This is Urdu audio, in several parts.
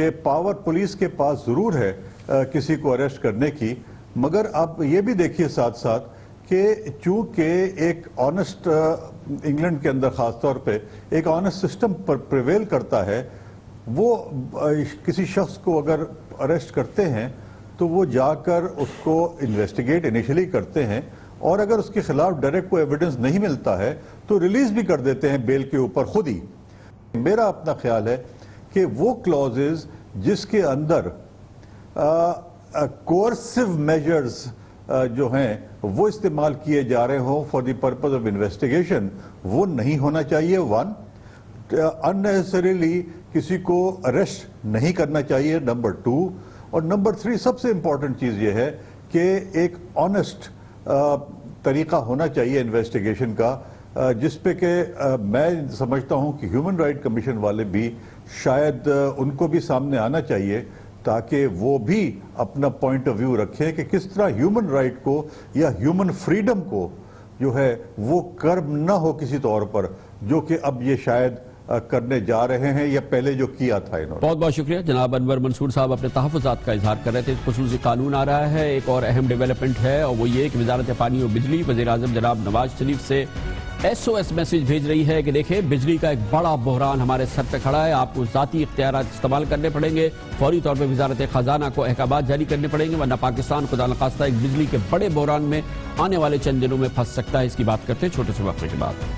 کہ پاور پولیس کے پاس ضرور ہے کسی کو اریسٹ کرنے کی، مگر آپ یہ بھی دیکھیے ساتھ ساتھ کہ چونکہ ایک آنسٹ انگلینڈ کے اندر خاص طور پہ ایک آنسٹ سسٹم پر پریویل کرتا ہے، وہ کسی شخص کو اگر اریسٹ کرتے ہیں تو وہ جا کر اس کو انویسٹیگیٹ انیشلی کرتے ہیں، اور اگر اس کے خلاف ڈائریکٹ کوئی ایویڈنس نہیں ملتا ہے تو ریلیز بھی کر دیتے ہیں بیل کے اوپر خود ہی۔ میرا اپنا خیال ہے کہ وہ کلوزز جس کے اندر کوئرسو میجرز جو ہیں وہ استعمال کیے جا رہے ہوں for the purpose of investigation, وہ نہیں ہونا چاہیے۔ ون، unnecessarily کسی کو اریسٹ نہیں کرنا چاہیے، نمبر 2، اور نمبر 3 سب سے امپورٹنٹ چیز یہ ہے کہ ایک آنسٹ طریقہ ہونا چاہیے انویسٹیگیشن کا، جس پہ کہ میں سمجھتا ہوں کہ ہیومن رائٹ کمیشن والے بھی شاید ان کو بھی سامنے آنا چاہیے تاکہ وہ بھی اپنا پوائنٹ آف ویو رکھیں کہ کس طرح ہیومن رائٹ کو یا ہیومن فریڈم کو جو ہے وہ کرب نہ ہو کسی طور پر، جو کہ اب یہ شاید کرنے جا رہے ہیں یا پہلے جو کیا تھا انہوں نے۔ بہت بہت شکریہ جناب انور منصور صاحب، اپنے تحفظات کا اظہار کر رہے تھے۔ اس خصوصی قانون آ رہا ہے، ایک اور اہم ڈیولپمنٹ ہے اور وہ یہ کہ وزارت پانی و بجلی وزیر اعظم جناب نواز شریف سے SOS میسیج بھیج رہی ہے کہ دیکھیں بجلی کا ایک بڑا بحران ہمارے سر پہ کھڑا ہے، آپ کو ذاتی اختیارات استعمال کرنے پڑیں گے، فوری طور پہ وزارت خزانہ کو احکامات جاری کرنے پڑیں گے، ورنہ پاکستان خدا نخواستہ ایک بجلی کے بڑے بحران میں آنے والے چند دنوں میں پھنس سکتا ہے۔ اس کی بات کرتے ہیں چھوٹے سے وقفے کے بعد۔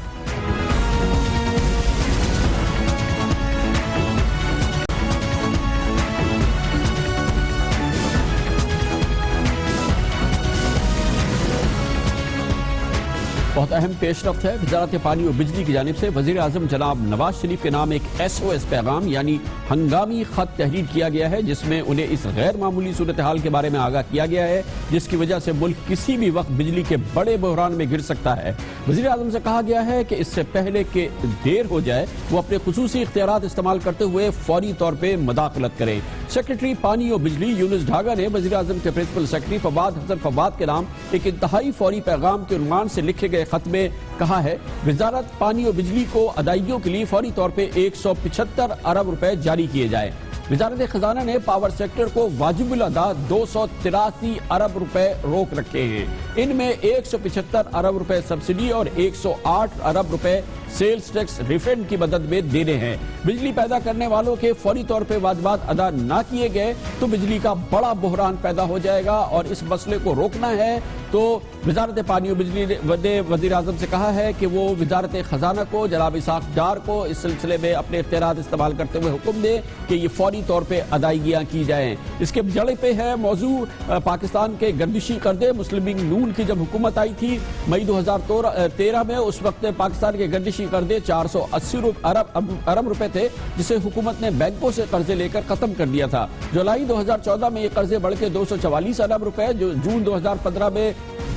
بہت اہم پیش رفت ہے وزارت پانی و بجلی کی جانب سے وزیر اعظم جناب نواز شریف کے نام ایک SOS پیغام یعنی ہنگامی خط تحریر کیا گیا ہے، جس میں انہیں اس غیر معمولی صورتحال کے بارے میں آگاہ کیا گیا ہے جس کی وجہ سے ملک کسی بھی وقت بجلی کے بڑے بحران میں گر سکتا ہے۔ وزیر اعظم سے کہا گیا ہے کہ اس سے پہلے کہ دیر ہو جائے وہ اپنے خصوصی اختیارات استعمال کرتے ہوئے فوری طور پہ مداخلت کریں۔ سیکرٹری پانی و بجلی یونس ڈھاگا نے وزیر اعظم کے پرنسپل سیکرٹری فواد حسن فواد کے نام ایک انتہائی فوری پیغام کے عنوان سے لکھے گئے خط میں کہا ہے وزارت پانی و بجلی کو ادائیگیوں کے لیے فوری طور پہ 175 ارب روپے جاری کیے جائیں۔ وزارت خزانہ نے پاور سیکٹر کو واجب الادا 283 ارب روپے روک رکھے ہیں، ان میں 175 ارب روپے سبسڈی اور 108 ارب روپے سیلز ٹیکس ریفنڈ کی مدد میں دینے ہیں۔ بجلی پیدا کرنے والوں کے فوری طور پہ واجبات ادا نہ کیے گئے تو بجلی کا بڑا بحران پیدا ہو جائے گا، اور اس مسئلے کو روکنا ہے تو وزارت پانی و بجلی نے وزیر اعظم سے کہا ہے کہ وہ وزارت خزانہ کو جناب اسحاق ڈار کو اس سلسلے میں اپنے اختیارات استعمال کرتے ہوئے حکم دے کہ یہ فوری طور پہ ادائیگیاں کی جائیں۔ اس کے جڑے پہ ہے موضوع پاکستان کے گردشی قرضے۔ مسلم لیگ نون کی جب حکومت آئی تھی مئی 2013 میں، اس وقت پاکستان کے گردشی قرضے 480 ارب روپے تھے، جسے حکومت نے بینکوں سے قرضے لے کر ختم کر دیا تھا۔ جولائی 2014 میں یہ قرضے بڑھ کے 244 ارب روپے، جو جون 2015 میں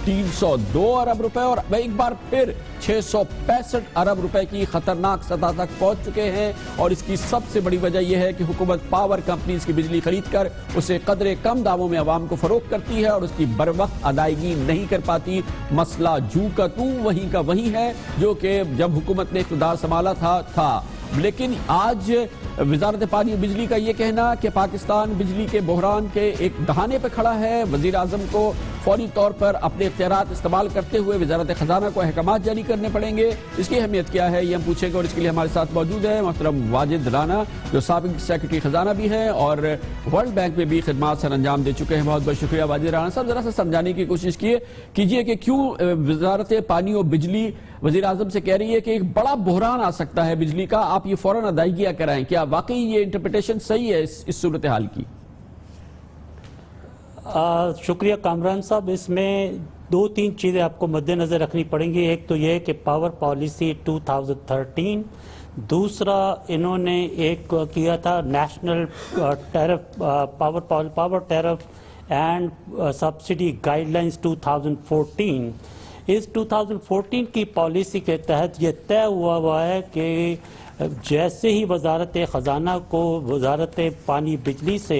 302 ارب روپے، اور ایک بار پھر 665 ارب روپے کی خطرناک سطح تک پہنچ چکے ہیں۔ اور اس کی سب سے بڑی وجہ یہ ہے کہ حکومت پاور کمپنیز کی بجلی خرید کر اسے قدرے کم داموں میں عوام کو فروخت کرتی ہے اور اس کی بر وقت ادائیگی نہیں کر پاتی۔ مسئلہ جو کا تو وہیں کا وہیں ہے جو کہ جب حکومت نے اقتدار سنبھالا تھا۔ لیکن آج وزارت پانی و بجلی کا یہ کہنا کہ پاکستان بجلی کے بحران کے ایک دہانے پہ کھڑا ہے، وزیر اعظم کو فوری طور پر اپنے اختیارات استعمال کرتے ہوئے وزارت خزانہ کو احکامات جاری کرنے پڑیں گے، اس کی اہمیت کیا ہے یہ ہم پوچھیں گے، اور اس کے لیے ہمارے ساتھ موجود ہے محترم واجد رانا جو سابق سیکرٹری خزانہ بھی ہیں اور ورلڈ بینک میں بھی خدمات سر انجام دے چکے ہیں۔ بہت بہت شکریہ واجد رانا صاحب، ذرا سا سمجھانے کی کوشش کیجئے کہ کیوں وزارت پانی و بجلی وزیر اعظم سے کہہ رہی ہے کہ ایک بڑا بحران آ سکتا ہے بجلی کا، آپ یہ فوراً ادائیگیاں کرائیں۔ کیا واقعی یہ انٹرپریٹیشن صحیح ہے اس صورتحال کی؟ شکریہ کامران صاحب، اس میں دو تین چیزیں آپ کو مد نظر رکھنی پڑیں گی۔ ایک تو یہ کہ پاور پالیسی 2013، دوسرا انہوں نے ایک کیا تھا national tariff power tariff and subsidy guide lines 2014۔ اس 2014 کی پالیسی کے تحت یہ طے ہوا ہے کہ جیسے ہی وزارت خزانہ کو وزارت پانی بجلی سے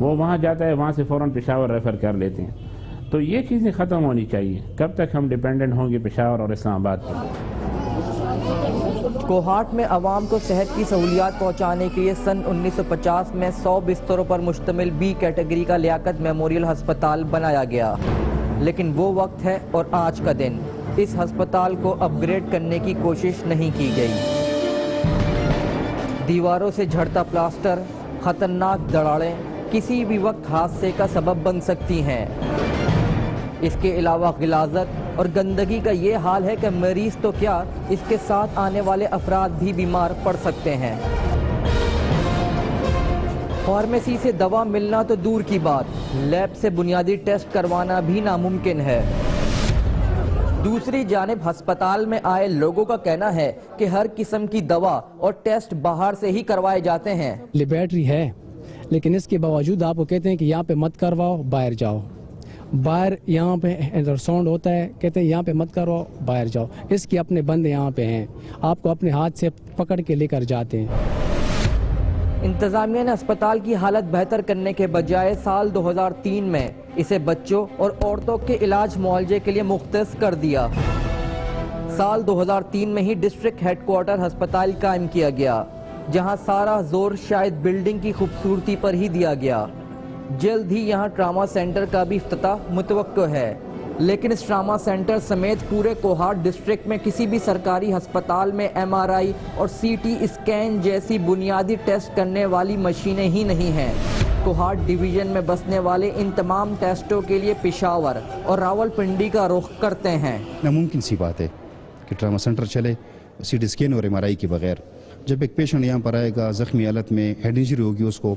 وہ وہاں جاتا ہے, وہاں سے فوراً پشاور ریفر کر لیتے ہیں. تو یہ چیزیں ختم ہونی چاہیے. کب تک ہم ڈیپینڈنٹ ہوں گے پشاور اور اسلام آباد پر؟ کوہاٹ میں عوام کو صحت کی سہولیات پہنچانے کے لیے سن 1950 میں 100 بستروں پر مشتمل بی کیٹیگری کا لیاقت میموریل ہسپتال بنایا گیا. لیکن وہ وقت ہے اور آج کا دن. اس ہسپتال کو اپ گریڈ کرنے کی کوشش نہیں کی گئی. دیواروں سے جھڑتا پلاسٹر, خطرناک دراڑیں کسی بھی وقت حادثے کا سبب بن سکتی ہیں. اس کے علاوہ غلاظت اور گندگی کا یہ حال ہے کہ مریض تو کیا, اس کے ساتھ آنے والے افراد بھی بیمار پڑ سکتے ہیں. فارمیسی سے دوا ملنا تو دور کی بات, لیب سے بنیادی ٹیسٹ کروانا بھی ناممکن ہے. دوسری جانب ہسپتال میں آئے لوگوں کا کہنا ہے کہ ہر قسم کی دوا اور ٹیسٹ باہر سے ہی کروائے جاتے ہیں. لیبارٹری ہے لیکن اس کے باوجود آپ کو کہتے ہیں کہ یہاں پہ مت کرواؤ, باہر جاؤ. باہر یہاں پہ الٹراساؤنڈ ہوتا ہے, کہتے ہیں یہاں پہ مت کرواؤ, باہر جاؤ. اس کے اپنے بندے یہاں پہ ہیں, آپ کو اپنے ہاتھ سے پکڑ کے لے کر جاتے ہیں. انتظامیہ نے اسپتال کی حالت بہتر کرنے کے بجائے سال 2003 میں اسے بچوں اور عورتوں کے علاج معالجے کے لیے مختص کر دیا. سال 2003 میں ہی ڈسٹرکٹ ہیڈ کوارٹر ہسپتال قائم کیا گیا, جہاں سارا زور شاید بلڈنگ کی خوبصورتی پر ہی دیا گیا. جلد ہی یہاں ٹراما سینٹر کا بھی افتتاح متوقع ہے. لیکن اس ٹراما سینٹر سمیت پورے کوہاٹ ڈسٹرکٹ میں کسی بھی سرکاری ہسپتال میں MRI اور CT اسکین جیسی بنیادی ٹیسٹ کرنے والی مشینیں ہی نہیں ہیں. کوہاٹ ڈویژن میں بسنے والے ان تمام ٹیسٹوں کے لیے پشاور اور راولپنڈی کا رخ کرتے ہیں. ناممکن سی بات ہے کہ ٹراما سینٹر چلے CT اسکین اور MRI کے بغیر. جب ایک پیشنٹ یہاں پر آئے گا زخمی حالت میں, ہیڈ انجری ہوگی اس کو,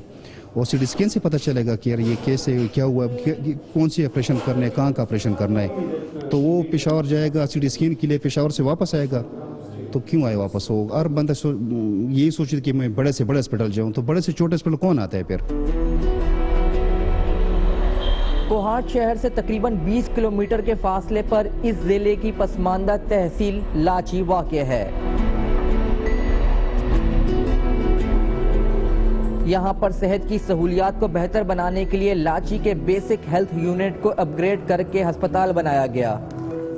اور CT اسکین سے پتہ چلے گا کہ یار یہ کیسے کیا ہوا, کون سی آپریشن کرنا ہے, کہاں کا آپریشن کرنا ہے, تو وہ پشاور جائے گا CT اسکین کے لیے, پشاور سے واپس آئے گا. تو کیوں آئے واپس ہو؟ ہر بندہ یہی سوچے کہ میں بڑے سے بڑے ہسپتال جاؤں, تو بڑے سے چھوٹے ہسپتال کون آتا ہے پھر؟ کوہاٹ شہر سے تقریباً 20 کلومیٹر کے فاصلے پر اس ضلع کی پسماندہ تحصیل لاچی واقع ہے. یہاں پر صحت کی سہولیات کو بہتر بنانے کے لیے لاچی کے بیسک ہیلتھ یونٹ کو اپ گریڈ کر کے ہسپتال بنایا گیا.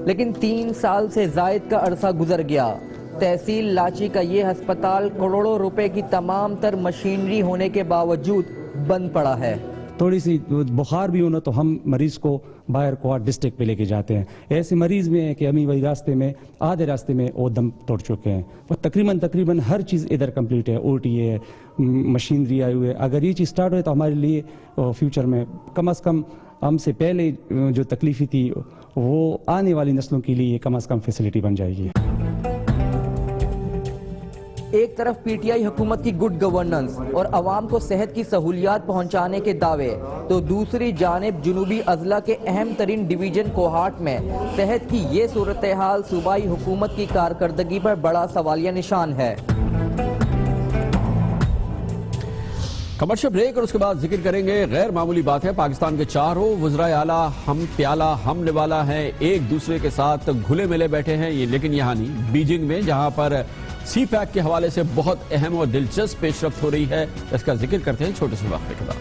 لیکن 3 سال سے زائد کا عرصہ گزر گیا. تحصیل لاچی کا یہ ہسپتال کروڑوں روپے کی تمام تر مشینری ہونے کے باوجود بند پڑا ہے. تھوڑی سی بخار بھی ہونا تو ہم مریض کو باہر کوہاٹ ڈسٹرکٹ پہ لے کے جاتے ہیں. ایسے مریض میں ہیں کہ ہمیں وہی راستے میں آدھے راستے میں وہ دم توڑ چکے ہیں. وہ تقریباً ہر چیز ادھر کمپلیٹ ہے, OT ہے, مشینری آئی ہوئی ہے. اگر یہ چیز سٹارٹ ہوئے تو ہمارے لیے فیوچر میں کم از کم ہم سے پہلے جو تکلیفی تھی وہ آنے والی نسلوں کے لیے کم از کم فیسلٹی بن جائے گی. ایک طرف PTI حکومت کی گڈ گورننس اور عوام کو صحت کی سہولیات پہنچانے کے دعوے, تو دوسری جانب جنوبی اضلاع کے اہم ترین ڈویژن کوہاٹ میں صحت کی یہ صورتحال صوبائی حکومت کی کارکردگی پر بڑا سوالیہ نشان ہے. کمرشل بریک اور اس کے بعد ذکر کریں گے. غیر معمولی بات ہے, پاکستان کے چاروں وزرائے اعلیٰ ہم پیالہ ہم نوالا ہیں, ایک دوسرے کے ساتھ گھلے ملے بیٹھے ہیں. یہ لیکن یہاں نہیں, بیجنگ میں, جہاں پر CPAC کے حوالے سے بہت اہم اور دلچسپ پیش رفت ہو رہی ہے. اس کا ذکر کرتے ہیں چھوٹے سے وقفے کے بعد.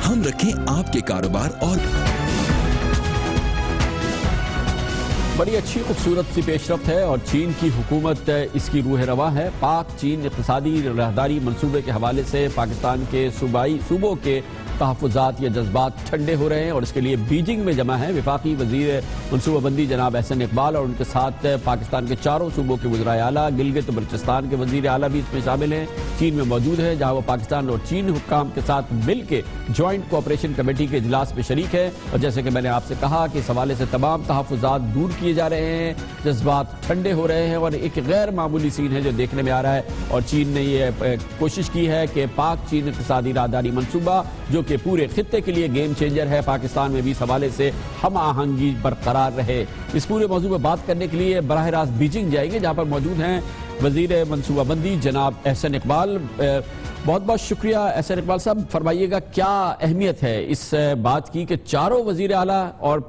ہم رکھیں آپ کے کاروبار اور بڑی اچھی خوبصورت سی پیش رفت ہے اور چین کی حکومت اس کی روح رواں ہے. پاک چین اقتصادی راہداری منصوبے کے حوالے سے پاکستان کے صوبوں کے تحفظات یا جذبات ٹھنڈے ہو رہے ہیں اور اس کے لیے بیجنگ میں جمع ہیں وفاقی وزیر منصوبہ بندی جناب احسن اقبال اور ان کے ساتھ پاکستان کے چاروں صوبوں کے وزرائے اعلیٰ. گلگت بلچستان کے وزیر اعلیٰ بھی اس میں شامل ہیں, چین میں موجود ہے, جہاں وہ پاکستان اور چین حکام کے ساتھ مل کے جوائنٹ کوآپریشن کمیٹی کے اجلاس میں شریک ہے. اور جیسے کہ میں نے آپ سے کہا کہ اس حوالے سے تمام تحفظات دور کیے جا رہے ہیں, جذبات ٹھنڈے ہو رہے ہیں اور ایک غیر معمولی سین ہے جو دیکھنے میں آ رہا ہے. اور چین نے یہ کوشش کی ہے کہ پاک چین اقتصادی راہداری منصوبہ جو کہ پورے خطے کے لیے گیم چینجر ہے, پاکستان میں بھی اس حوالے سے ہم آہنگی برقرار رہے. اس پورے موضوع پر بات کرنے کے لیے براہ راست بیجنگ جائیں گے, جہاں پر موجود ہیں وزیر منصوبہ بندی جناب احسن اقبال. بہت بہت شکریہ احسن اقبال صاحب. فرمائیے گا کیا اہمیت ہے اس بات کی کہ چاروں وزیر اعلیٰ اور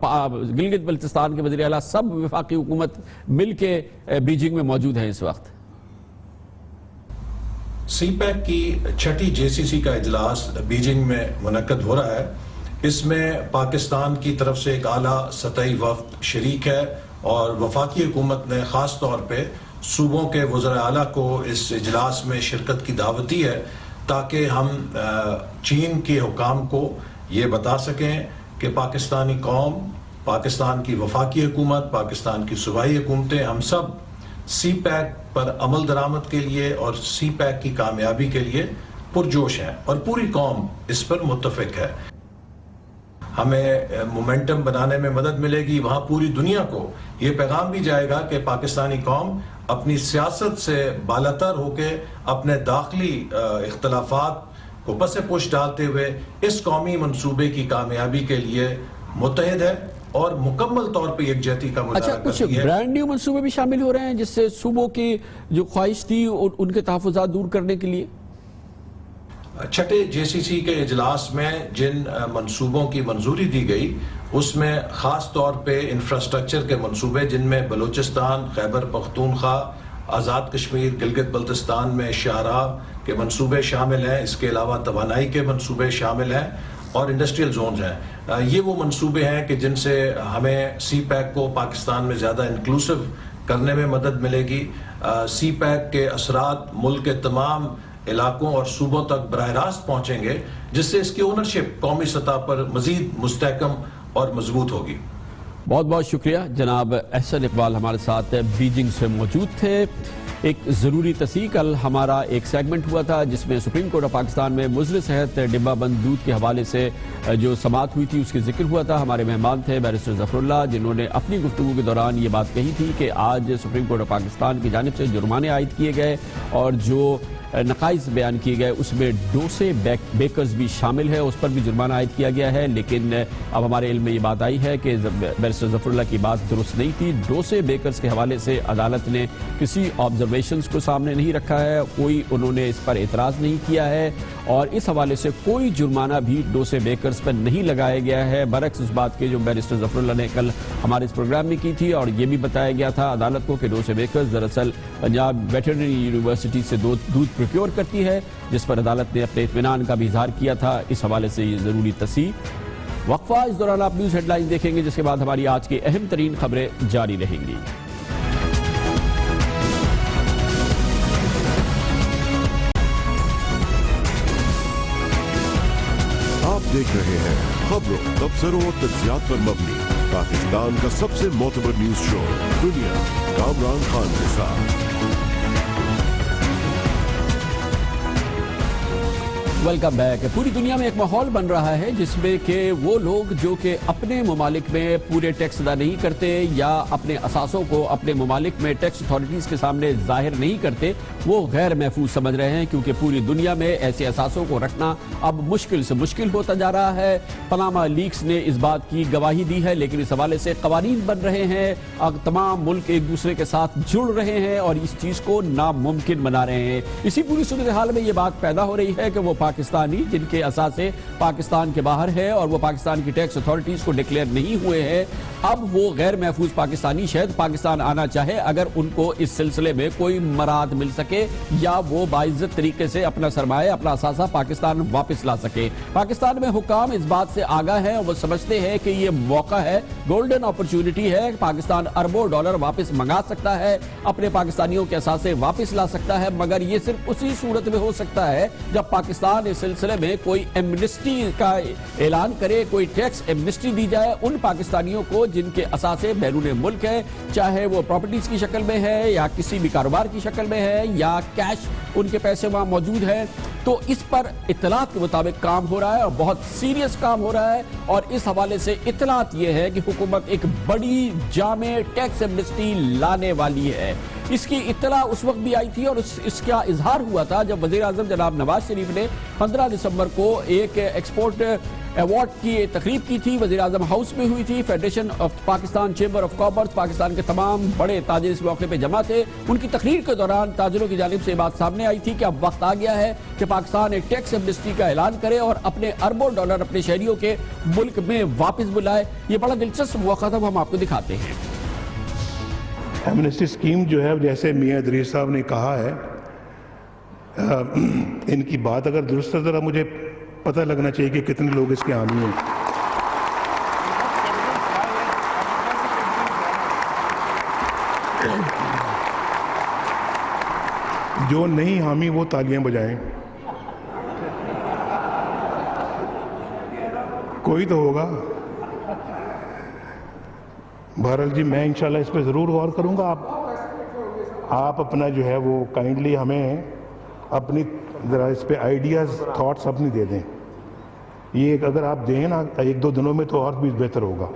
گلگت بلتستان کے وزیر اعلیٰ سب وفاقی حکومت مل کے بیجنگ میں موجود ہیں اس وقت؟ سی پیک کی چھٹی JCC کا اجلاس بیجنگ میں منعقد ہو رہا ہے. اس میں پاکستان کی طرف سے ایک اعلیٰ سطحی وفد شریک ہے اور وفاقی حکومت نے خاص طور پہ صوبوں کے وزراء اعلیٰ کو اس اجلاس میں شرکت کی دعوت دی ہے تاکہ ہم چین کے حکام کو یہ بتا سکیں کہ پاکستانی قوم، پاکستان کی وفاقی حکومت، پاکستان کی صوبائی حکومتیں، ہم سب سی پیک پر عمل درآمد کے لیے اور سی پیک کی کامیابی کے لیے پرجوش ہیں اور پوری قوم اس پر متفق ہے. ہمیں مومنٹم بنانے میں مدد ملے گی. وہاں پوری دنیا کو یہ پیغام بھی جائے گا کہ پاکستانی قوم اپنی سیاست سے بالاتر ہو کے اپنے داخلی اختلافات کو پس پوش ڈالتے ہوئے اس قومی منصوبے کی کامیابی کے لیے متحد ہے اور مکمل طور پہ یکجہتی کا مظاہرہ کرتی ہے. اچھا، کچھ برانڈ نیو منصوبے بھی شامل ہو رہے ہیں جس سے صوبوں کی جو خواہش تھی ان کے تحفظات دور کرنے کے لیے؟ چھٹے JCC کے اجلاس میں جن منصوبوں کی منظوری دی گئی اس میں خاص طور پہ انفراسٹرکچر کے منصوبے جن میں بلوچستان، خیبر پختونخوا، آزاد کشمیر، گلگت بلتستان میں شاہراہ کے منصوبے شامل ہیں. اس کے علاوہ توانائی کے منصوبے شامل ہیں اور انڈسٹریل زونز ہیں. یہ وہ منصوبے ہیں کہ جن سے ہمیں سی پیک کو پاکستان میں زیادہ انکلوسیو کرنے میں مدد ملے گی. سی پیک کے اثرات ملک کے تمام علاقوں اور صوبوں تک براہ راست پہنچیں گے جس سے اس کی اونرشپ قومی سطح پر مزید مستحکم اور مضبوط ہوگی. بہت بہت شکریہ. جناب احسن اقبال ہمارے ساتھ بیجنگ سے موجود تھے. ایک ضروری تصحیح، کل ہمارا ایک سیگمنٹ ہوا تھا جس میں سپریم کورٹ آف پاکستان میں مضر صحت ڈبہ بند دودھ کے حوالے سے جو سماعت ہوئی تھی اس کے ذکر ہوا تھا. ہمارے مہمان تھے بیرسٹر ظفر اللہ جنہوں نے اپنی گفتگو کے دوران یہ بات کہی تھی کہ آج سپریم کورٹ آف پاکستان کی جانب سے جرمانے عائد کیے گئے اور جو نقائص بیان کیے گئے اس میں ڈوسے بیکرز بھی شامل ہے، اس پر بھی جرمانہ عائد کیا گیا ہے. لیکن اب ہمارے علم میں یہ بات آئی ہے کہ بیرسٹر ظفر اللہ کی بات درست نہیں تھی. ڈوسے بیکرز کے حوالے سے عدالت نے کسی آبزرویشنز کو سامنے نہیں رکھا ہے، کوئی انہوں نے اس پر اعتراض نہیں کیا ہے اور اس حوالے سے کوئی جرمانہ بھی ڈوسے بیکرز پر نہیں لگایا گیا ہے، برعکس اس بات کے جو بیرسٹر ظفر اللہ نے کل ہمارے اس پروگرام میں کی تھی. اور یہ بھی بتایا گیا تھا عدالت کو کہ ڈوسے بیکرز دراصل پنجاب ویٹرنری یونیورسٹی سے دودھ پروکیور کرتی ہے، جس پر عدالت نے اپنے اطمینان کا بھی اظہار کیا تھا. اس حوالے سے یہ ضروری تصحیح. وقفہ، اس دوران آپ نیوز ہیڈ لائنز دیکھیں گے جس کے بعد ہماری آج کی اہم ترین خبریں جاری رہیں گی. آپ دیکھ رہے ہیں خبروں، تبصروں اور تجزیات پر مبنی پاکستان کا سب سے معتبر نیوز شو دنیا، کامران خان کے ساتھ. Welcome back. پوری دنیا میں ایک ماحول بن رہا ہے جس میں کہ وہ لوگ جو کہ اپنے ممالک میں پورے ٹیکس ادا نہیں کرتے یا اپنے اثاثوں کو اپنے ممالک میں ٹیکس اتھارٹیز کے سامنے ظاہر نہیں کرتے وہ غیر محفوظ سمجھ رہے ہیں، کیونکہ پوری دنیا میں ایسے اثاثوں کو رکھنا اب مشکل سے مشکل ہوتا جا رہا ہے. پاناما لیکس نے اس بات کی گواہی دی ہے، لیکن اس حوالے سے قوانین بن رہے ہیں، اب تمام ملک ایک دوسرے کے ساتھ جڑ رہے ہیں اور اس چیز کو ناممکن بنا رہے ہیں. اسی پوری صورتحال میں یہ بات پیدا ہو رہی ہے کہ وہ پاکستانی جن کے اثاثے پاکستان کے باہر ہے اور وہ پاکستان کی ٹیکس اتھارٹیز کو ڈکلیئر نہیں ہوئے ہیں، اب وہ غیر محفوظ پاکستانی شاید پاکستان آنا چاہے اگر ان کو اس سلسلے میں کوئی مراد مل سکے یا وہ باعزت طریقے سے اپنا سرمایہ، اپنا اثاثہ پاکستان واپس لا سکے. پاکستان میں حکام اس بات سے آگاہ ہیں اور وہ سمجھتے ہیں کہ یہ موقع ہے، گولڈن اپرچونٹی ہے. پاکستان اربوں ڈالر واپس منگا سکتا ہے، اپنے پاکستانیوں کے اثاثے واپس لا سکتا ہے، مگر یہ صرف اسی صورت میں ہو سکتا ہے جب پاکستان اس سلسلے میں کوئی ایمنسٹی کا اعلان کرے، کوئی ٹیکس ایمنسٹی دی جائے ان پاکستانیوں کو جن کے اثاثے بیرون ملک ہے، چاہے وہ پراپرٹیز کی شکل میں ہے یا کسی بھی کاروبار کی شکل میں ہے یا کیش ان کے پیسے وہاں موجود ہیں. تو اس پر اطلاعات کے مطابق کام ہو رہا ہے اور بہت سیریس کام ہو رہا ہے اور اس حوالے سے اطلاعات یہ ہے کہ حکومت ایک بڑی جامع ٹیکس ایمنسٹی لانے والی ہے. اس کی اطلاع اس وقت بھی آئی تھی اور اس کا اظہار ہوا تھا جب وزیر اعظم جناب نواز شریف نے 15 دسمبر کو ایک ایکسپورٹ ایوارڈ کی تقریب کی تھی. وزیر اعظم ہاؤس میں ہوئی تھی. Federation of Pakistan chamber of commerce, Pakistan کے تمام بڑے تاجر اس موقع پہ جمع تھے. ان کی تقریر کے دوران تاجروں کی جانب سے یہ بات سامنے آئی تھی کہ اب وقت آ گیا ہے کہ پاکستان ایک ٹیکس ایمنسٹی کا اعلان کرے اور اپنے اربوں ڈالر اپنے شہریوں کے ملک میں واپس بلائے. یہ بڑا دلچسپ موقع تھا، وہ ہم آپ کو دکھاتے ہیں. ایمنسٹی اسکیم جو ہے جیسے میاں ادریس صاحب نے کہا ہے، ان کی بات اگر درست ہے ذرا مجھے پتہ لگنا چاہیے کہ کتنے لوگ اس کے حامی ہیں. جو نہیں حامی وہ تالیاں بجائیں. کوئی تو ہوگا. بہرحال جی میں انشاءاللہ اس پہ ضرور غور کروں گا. آپ اپنا جو ہے وہ کائنڈلی ہمیں اپنی ذرا اس پہ آئیڈیاز تھاٹس اپنی دے دیں. یہ اگر آپ دیں نا 1-2 دنوں میں تو اور بھی بہتر ہوگا.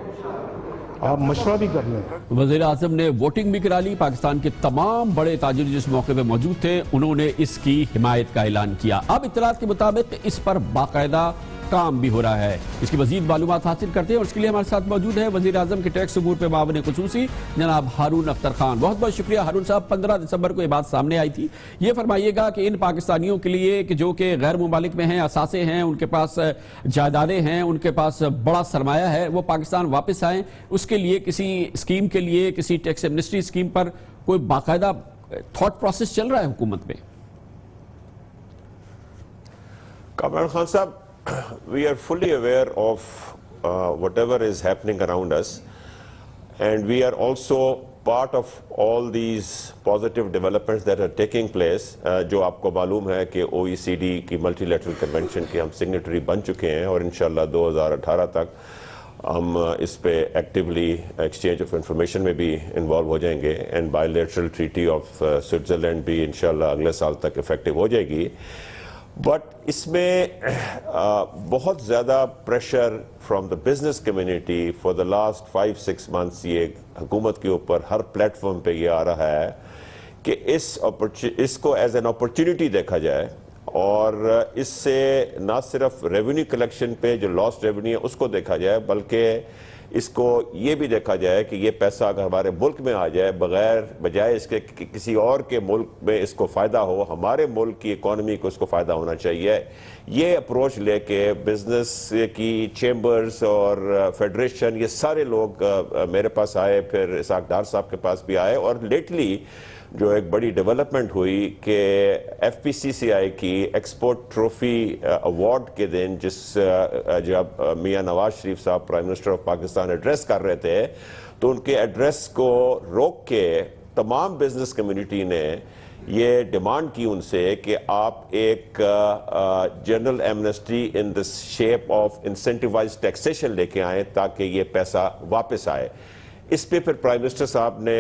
آپ مشورہ بھی کر لیں. وزیر اعظم نے ووٹنگ بھی کرا لی. پاکستان کے تمام بڑے تاجر جس موقع پہ موجود تھے انہوں نے اس کی حمایت کا اعلان کیا. اب اطلاعات کے مطابق اس پر باقاعدہ کام بھی ہو رہا ہے. اس کی مزید معلومات حاصل کرتے ہیں اور اس کے لیے ہمارے ساتھ موجود ہے وزیر اعظم کے ٹیکس امور پہ معاون خصوصی جناب ہارون اختر خان. بہت بہت شکریہ ہارون صاحب. 15 دسمبر کو یہ بات سامنے آئی تھی. یہ فرمائیے گا کہ ان پاکستانیوں کے لیے کہ جو کہ غیر ممالک میں ہیں, اثاثے ہیں, ان کے پاس جائیدادیں ہیں, ان کے پاس بڑا سرمایہ ہے, وہ پاکستان واپس آئیں, اس کے لیے کسی اسکیم کے لیے کسی ٹیکس ایمنسٹی اسکیم پر کوئی باقاعدہ تھاٹ پروسیس چل رہا ہے حکومت میں؟ کامران خان صاحب, we are fully aware of whatever is happening around us, and we are also part of all these positive developments that are taking place. جو آپ کو معلوم ہے کہ OECD کی ملٹی لیٹرل کنونشن کے ہم سگنیٹری بن چکے ہیں اور انشاءاللہ 2018 تک ہم اس پہ ایکٹیولی ایکسچینج آف انفارمیشن میں بھی انوالو ہو جائیں گے, and by lateral treaty of Switzerland بھی انشاءاللہ اگلے سال تک افیکٹو ہو جائے گی. بٹ اس میں بہت زیادہ pressure from the business community for the last 5-6 months یہ حکومت کے اوپر ہر پلیٹ فارم پہ یہ آ رہا ہے کہ اس کو ایز این اپرچونٹی دیکھا جائے, اور اس سے نہ صرف ریونیو کلیکشن پہ جو لاسٹ ریونیو ہے اس کو دیکھا جائے, بلکہ اس کو یہ بھی دیکھا جائے کہ یہ پیسہ اگر ہمارے ملک میں آ جائے بجائے اس کے کسی اور کے ملک میں اس کو فائدہ ہو, ہمارے ملک کی اکانومی کو اس کو فائدہ ہونا چاہیے. یہ اپروچ لے کے بزنس کی چیمبرز اور فیڈریشن یہ سارے لوگ میرے پاس آئے, پھر اسحاق ڈار صاحب کے پاس بھی آئے, اور لیٹلی جو ایک بڑی ڈیولپمنٹ ہوئی کہ FPCCI کی ایکسپورٹ ٹرافی ایوارڈ کے دن جب میاں نواز شریف صاحب prime minister of Pakistan address کر رہے تھے تو ان کے ایڈریس کو روک کے تمام بزنس کمیونٹی نے یہ ڈیمانڈ کی ان سے کہ آپ ایک general Amnesty in the shape of incentivise taxation لے کے آئیں تاکہ یہ پیسہ واپس آئے. اس پہ پھر پرائم منسٹر صاحب نے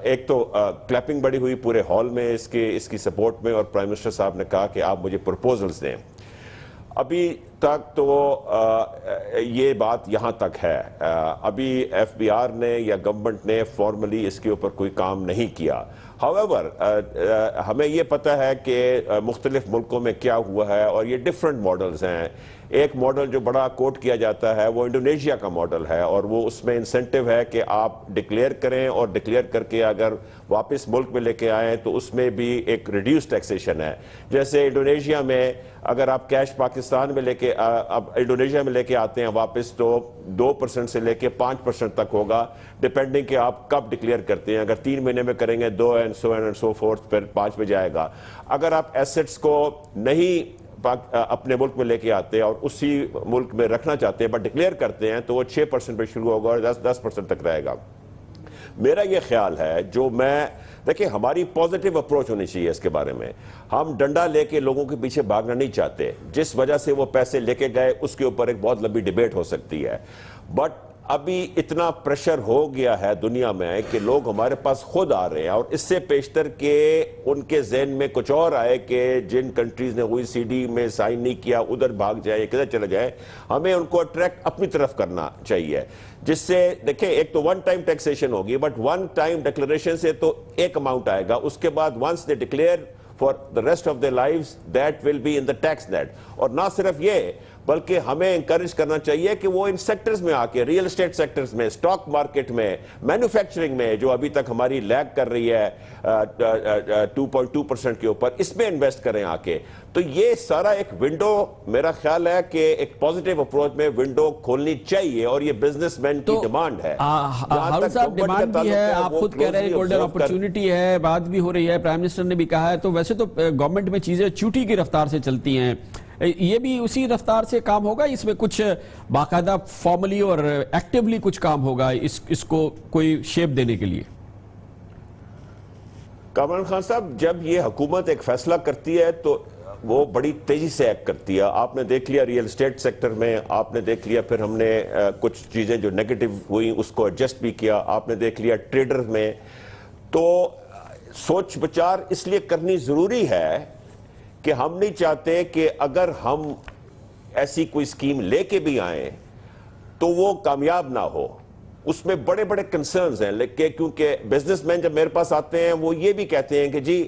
ایک تو کلیپنگ بڑی ہوئی پورے ہال میں اس کی سپورٹ میں, اور پرائم منسٹر صاحب نے کہا کہ آپ مجھے پرپوزلز دیں. ابھی تک تو یہ بات یہاں تک ہے. ابھی FBR نے یا گورنمنٹ نے فارملی اس کے اوپر کوئی کام نہیں کیا. However, ہمیں یہ پتہ ہے کہ مختلف ملکوں میں کیا ہوا ہے, اور یہ ڈیفرنٹ ماڈلز ہیں. ایک ماڈل جو بڑا کوٹ کیا جاتا ہے وہ انڈونیشیا کا ماڈل ہے, اور وہ اس میں انسینٹیو ہے کہ آپ ڈکلیئر کریں, اور ڈکلیئر کر کے اگر واپس ملک میں لے کے آئیں تو اس میں بھی ایک ریڈیوس ٹیکسیشن ہے. جیسے انڈونیشیا میں اگر آپ کیش پاکستان میں لے کے اب انڈونیشیا میں لے کے آتے ہیں واپس تو 2% سے لے کے 5% تک ہوگا, ڈیپینڈنگ کہ آپ کب ڈکلیئر کرتے ہیں. اگر 3 مہینے میں کریں گے 2 and so forth, پھر 5 پہ جائے گا. اگر آپ ایسٹس کو نہیں اپنے ملک میں لے کے آتے اور اسی ملک میں رکھنا چاہتے ہیں بٹ ڈکلیئر کرتے ہیں تو وہ 6% پہ شروع ہوگا اور 10% تک رہے گا. میرا یہ خیال ہے, جو میں دیکھیں ہماری پازیٹیو اپروچ ہونی چاہیے اس کے بارے میں. ہم ڈنڈا لے کے لوگوں کے پیچھے بھاگنا نہیں چاہتے. جس وجہ سے وہ پیسے لے کے گئے اس کے اوپر ایک بہت لمبی ڈیبیٹ ہو سکتی ہے, بٹ ابھی اتنا پریشر ہو گیا ہے دنیا میں کہ لوگ ہمارے پاس خود آ رہے ہیں, اور اس سے پیشتر کہ ان کے ذہن میں کچھ اور آئے کہ جن کنٹریز نے OECD میں سائن نہیں کیا ادھر بھاگ جائے, کدھر چلے جائے. ہمیں ان کو اٹریکٹ اپنی طرف کرنا چاہیے, جس سے دیکھیں ایک تو ون ٹائم ٹیکسیشن ہوگی, بٹ ون ٹائم ڈکلیریشن سے تو ایک اماؤنٹ آئے گا, اس کے بعد once they declare for the rest of their lives that will be in the tax net. اور نہ صرف یہ بلکہ ہمیں انکریج کرنا چاہیے کہ وہ ان سیکٹرز میں آ کے ریئل اسٹیٹ سیکٹرز میں، سٹاک مارکیٹ میں، مینوفیکچرنگ میں جو ابھی تک ہماری لیگ کر رہی ہے 2.2% کے اوپر، اس میں انویسٹ کریں آ کے. تو یہ سارا ایک ونڈو میرا خیال ہے کہ ایک پازیٹیو اپروچ میں ونڈو کھولنی چاہیے، اور یہ بزنس مین کی ڈیمانڈ ہے. ہارون صاحب ڈیمانڈ بھی ہے، آپ خود کہہ رہے ہیں گولڈن اپرچونٹی ہے، بات بھی ہو رہی ہے، پرائم منسٹر نے بھی کہا ہے. تو ویسے تو گورنمنٹ میں چیزیں چوٹی کی رفتار سے چلتی ہیں، یہ بھی اسی رفتار سے کام ہوگا؟ اس میں کچھ باقاعدہ فارملی اور ایکٹیولی کچھ کام ہوگا اس کو کوئی شیپ دینے کے لیے؟ کامران خان صاحب، جب یہ حکومت ایک فیصلہ کرتی ہے تو وہ بڑی تیزی سے ایکٹ کرتی ہے. آپ نے دیکھ لیا ریئل اسٹیٹ سیکٹر میں، آپ نے دیکھ لیا پھر ہم نے کچھ چیزیں جو نیگیٹو ہوئی اس کو ایڈجسٹ بھی کیا، آپ نے دیکھ لیا ٹریڈر میں. تو سوچ بچار اس لیے کرنی ضروری ہے کہ ہم نہیں چاہتے کہ اگر ہم ایسی کوئی سکیم لے کے بھی آئیں تو وہ کامیاب نہ ہو. اس میں بڑے بڑے کنسرنز ہیں، لیکن کیونکہ بزنس مین جب میرے پاس آتے ہیں وہ یہ بھی کہتے ہیں کہ جی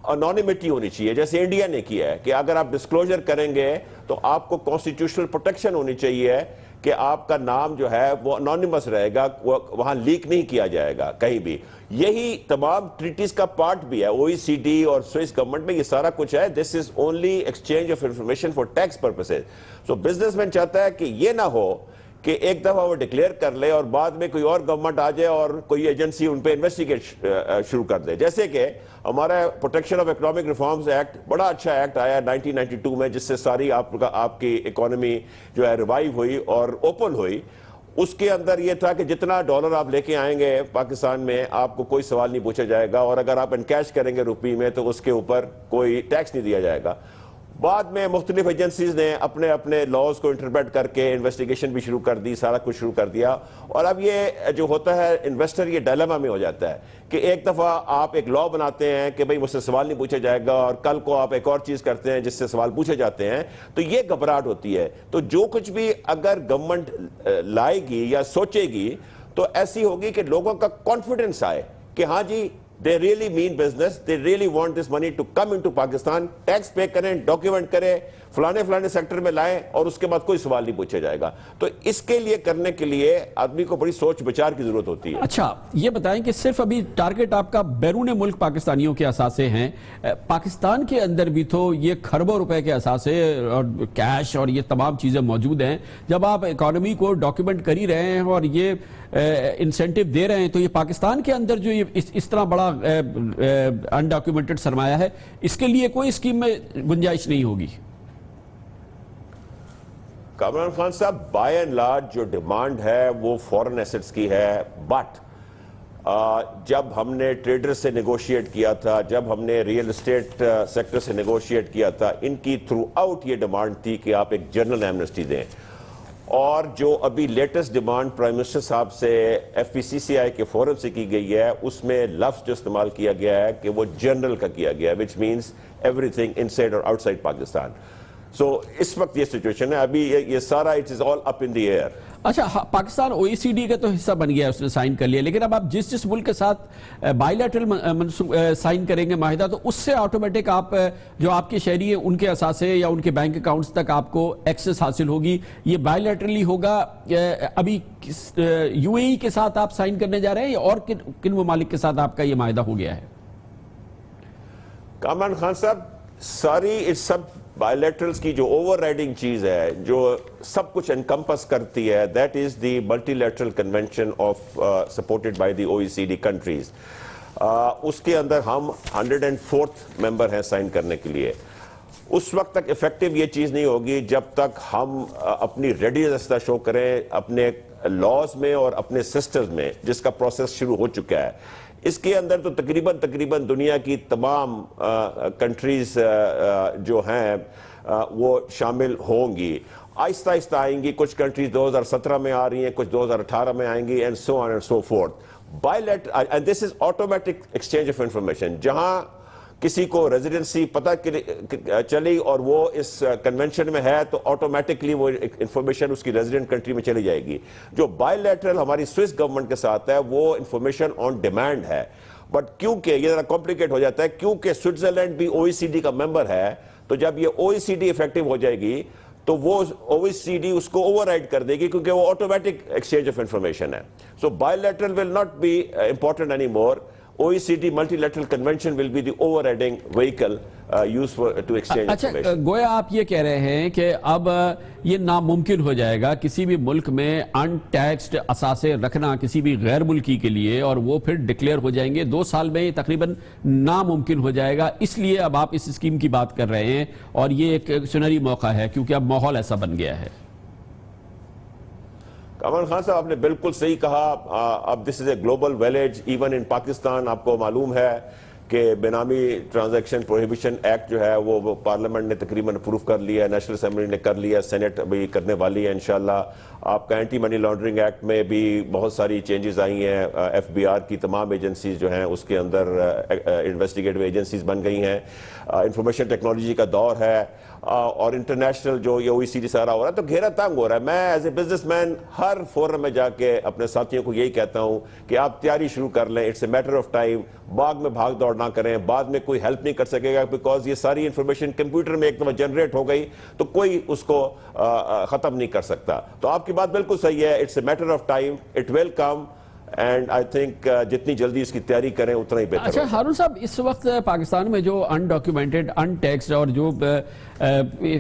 انونیمٹی ہونی چاہیے، جیسے انڈیا نے کیا ہے کہ اگر آپ ڈسکلوجر کریں گے تو آپ کو کانسٹیٹیوشنل پروٹیکشن ہونی چاہیے کہ آپ کا نام جو ہے وہ انونیمس رہے گا، وہاں لیک نہیں کیا جائے گا کہیں بھی. یہی تمام ٹریٹیز کا پارٹ بھی ہے. OECD اور سوئس گورنمنٹ میں یہ سارا کچھ ہے. This is only exchange of information for tax purposes. So businessman چاہتا ہے کہ یہ نہ ہو کہ ایک دفعہ وہ ڈکلیئر کر لے اور بعد میں کوئی اور گورنمنٹ آ جائے اور کوئی ایجنسی ان پہ انویسٹیگیٹ شروع کر دے. جیسے کہ ہمارا protection of economic reforms act بڑا اچھا ایکٹ آیا 1992 میں، جس سے ساری آپ کی اکانومی جو ہے ریوائیو ہوئی اور اوپن ہوئی. اس کے اندر یہ تھا کہ جتنا ڈالر آپ لے کے آئیں گے پاکستان میں آپ کو کوئی سوال نہیں پوچھا جائے گا، اور اگر آپ انکیش کریں گے روپی میں تو اس کے اوپر کوئی ٹیکس نہیں دیا جائے گا. بعد میں مختلف ایجنسیز نے اپنے اپنے لاز کو انٹرپریٹ کر کے انویسٹیگیشن بھی شروع کر دی، سارا کچھ شروع کر دیا. اور اب یہ جو ہوتا ہے انویسٹر یہ ڈائلیما میں ہو جاتا ہے کہ ایک دفعہ آپ ایک لا بناتے ہیں کہ بھئی مجھ سے سوال نہیں پوچھا جائے گا، اور کل کو آپ ایک اور چیز کرتے ہیں جس سے سوال پوچھے جاتے ہیں، تو یہ گھبراہٹ ہوتی ہے. تو جو کچھ بھی اگر گورنمنٹ لائے گی یا سوچے گی تو ایسی ہوگی کہ لوگوں کا کانفیڈنس آئے کہ ہاں جی they really mean business, they really want this money to come into Pakistan, tax pay کریں، ڈاکیومنٹ کریں، فلانے سیکٹر میں لائیں، اور اس کے بعد کوئی سوال نہیں پوچھا جائے گا. تو اس کے لیے کرنے کے لیے آدمی کو بڑی سوچ بچار کی ضرورت ہوتی ہے. اچھا یہ بتائیں کہ صرف ابھی ٹارگٹ آپ کا بیرون ملک پاکستانیوں کے اثاثے ہیں، پاکستان کے اندر بھی تو یہ کھربوں روپے کے اثاثے اور کیش اور یہ تمام چیزیں موجود ہیں. جب آپ اکانومی کو ڈاکیومنٹ کر ہی رہے ہیں اور یہ انسینٹیو دے رہے ہیں، تو یہ پاکستان کے اندر جو اس طرح بڑا انڈاکیومنٹڈ سرمایہ ہے، اس کے لیے کوئی اسکیم میں گنجائش نہیں ہوگی؟ کامران خان صاحب، بائی اینڈ لارج جو ڈیمانڈ ہے وہ فورن ایسٹس کی ہے. بٹ جب ہم نے ٹریڈر سے نیگوشیٹ کیا تھا، جب ہم نے ریئل اسٹیٹ سیکٹر سے نیگوشیٹ کیا تھا، ان کی تھرو آؤٹ یہ ڈیمانڈ تھی کہ آپ ایک جنرل ایمنسٹی دیں. اور جو ابھی لیٹسٹ ڈیمانڈ پرائم منسٹر صاحب سے FPCCI کے فورم سے کی گئی ہے، اس میں لفظ جو استعمال کیا گیا ہے کہ وہ جنرل کا کیا گیا ہے، which means everything inside or outside Pakistan. سو اس وقت یہ سچویشن ہے، ابھی یہ سارا it is all up in the air. اچھا پاکستان OECD کا تو حصہ بن گیا، اس نے سائن کر لیا، لیکن اب آپ جس ملک کے ساتھ بائی لیٹرل سائن کریں گے معاہدہ، تو اس سے آٹومیٹک آپ جو آپ کے شہری ہیں ان کے اثاثے یا ان کے بینک اکاؤنٹس تک آپ کو ایکسس حاصل ہوگی. یہ بائی لیٹرلی ہوگا. ابھی UAE کے ساتھ آپ سائن کرنے جا رہے ہیں یا اور کن ممالک کے ساتھ آپ کا یہ معاہدہ ہو گیا ہے؟ کامران خان صاحب، ساری سب بائی لیٹرلز کی جو اوور رائڈنگ چیز ہے، جو سب کچھ انکمپس کرتی ہے، that is the multilateral convention of supported by the OECD countries. اس کے اندر ہم 104th ممبر ہیں سائن کرنے کے لیے. اس وقت تک افیکٹو یہ چیز نہیں ہوگی جب تک ہم اپنی ریڈینس شو کریں اپنے لاز میں اور اپنے سسٹمز میں، جس کا پروسیس شروع ہو چکا ہے. اس کے اندر تو تقریباً دنیا کی تمام کنٹریز جو ہیں وہ شامل ہوں گی. آہستہ آہستہ آئیں گی. کچھ کنٹریز 2017 میں آ رہی ہیں، کچھ 2018 میں آئیں گی، and so on and so forth. And this is automatic exchange of information. جہاں کسی کو ریزیڈنسی پتہ چلی اور وہ اس کنونشن میں ہے تو آٹومیٹکلی وہ انفارمیشن اس کی ریزیڈنٹ کنٹری میں چلی جائے گی. جو بائی لیٹرل ہماری سوئس گورنمنٹ کے ساتھ ہے وہ انفارمیشن آن ڈیمانڈ ہے. بٹ کیونکہ یہ ذرا کمپلیکیٹ ہو جاتا ہے، کیونکہ سوئٹزرلینڈ بھی OECD کا ممبر ہے، تو جب یہ OECD افیکٹو ہو جائے گی تو وہ OECD اس کو اوور رائڈ کر دے گی کیونکہ وہ آٹومیٹک ایکسچینج آف انفارمیشن ہے. So bilateral will not be important anymore. OECD multilateral convention will be the overriding vehicle used to exchange information. اچھا گویا آپ یہ کہہ رہے ہیں کہ اب یہ ناممکن ہو جائے گا کسی بھی ملک میں ان ٹیکسڈ اثاثے رکھنا کسی بھی غیر ملکی کے لیے, اور وہ پھر ڈکلیئر ہو جائیں گے 2 سال میں, یہ تقریباً ناممکن ہو جائے گا. اس لیے اب آپ اس اسکیم کی بات کر رہے ہیں اور یہ ایک سنہری موقع ہے کیونکہ اب ماحول ایسا بن گیا ہے. کامران خان صاحب آپ نے بالکل صحیح کہا. اب this is a global village. Even in Pakistan آپ کو معلوم ہے کہ بینامی ٹرانزیکشن پروہیبیشن ایکٹ جو ہے وہ پارلیمنٹ نے تقریباً اپروو کر لیا, نیشنل اسمبلی نے کر لیا, سینٹ ابھی کرنے والی ہے انشاءاللہ. آپ کا اینٹی منی لانڈرنگ ایکٹ میں بھی بہت ساری چینجز آئی ہیں. FBI کی تمام ایجنسیز جو ہیں اس کے اندر انویسٹیگیٹو ایجنسیز بن گئی ہیں. انفارمیشن ٹیکنالوجی کا دور ہے اور انٹرنیشنل جو یہ OECD سارا ہو رہا ہے تو گھیرا تنگ ہو رہا ہے. میں as a business man Hare forum میں جا کے اپنے ساتھیوں کو یہی کہتا ہوں کہ آپ تیاری شروع کر لیں. It's a matter of time. باغ میں بھاگ دوڑ نہ کریں, بعد میں کوئی ہیلپ نہیں کر سکے گا بیکاز یہ ساری انفارمیشن کمپیوٹر میں ایک دفعہ جنریٹ ہو گئی تو کوئی اس کو ختم نہیں کر سکتا. تو آپ کی بات بالکل صحیح ہے. It's a matter of time. It will come and I think جتنی جلدی اس کی تیاری کریں اتنا ہی بہتر. اچھا ہارون صاحب, اس وقت پاکستان میں جو انڈاکیومنٹڈ ان ٹیکسڈ اور جو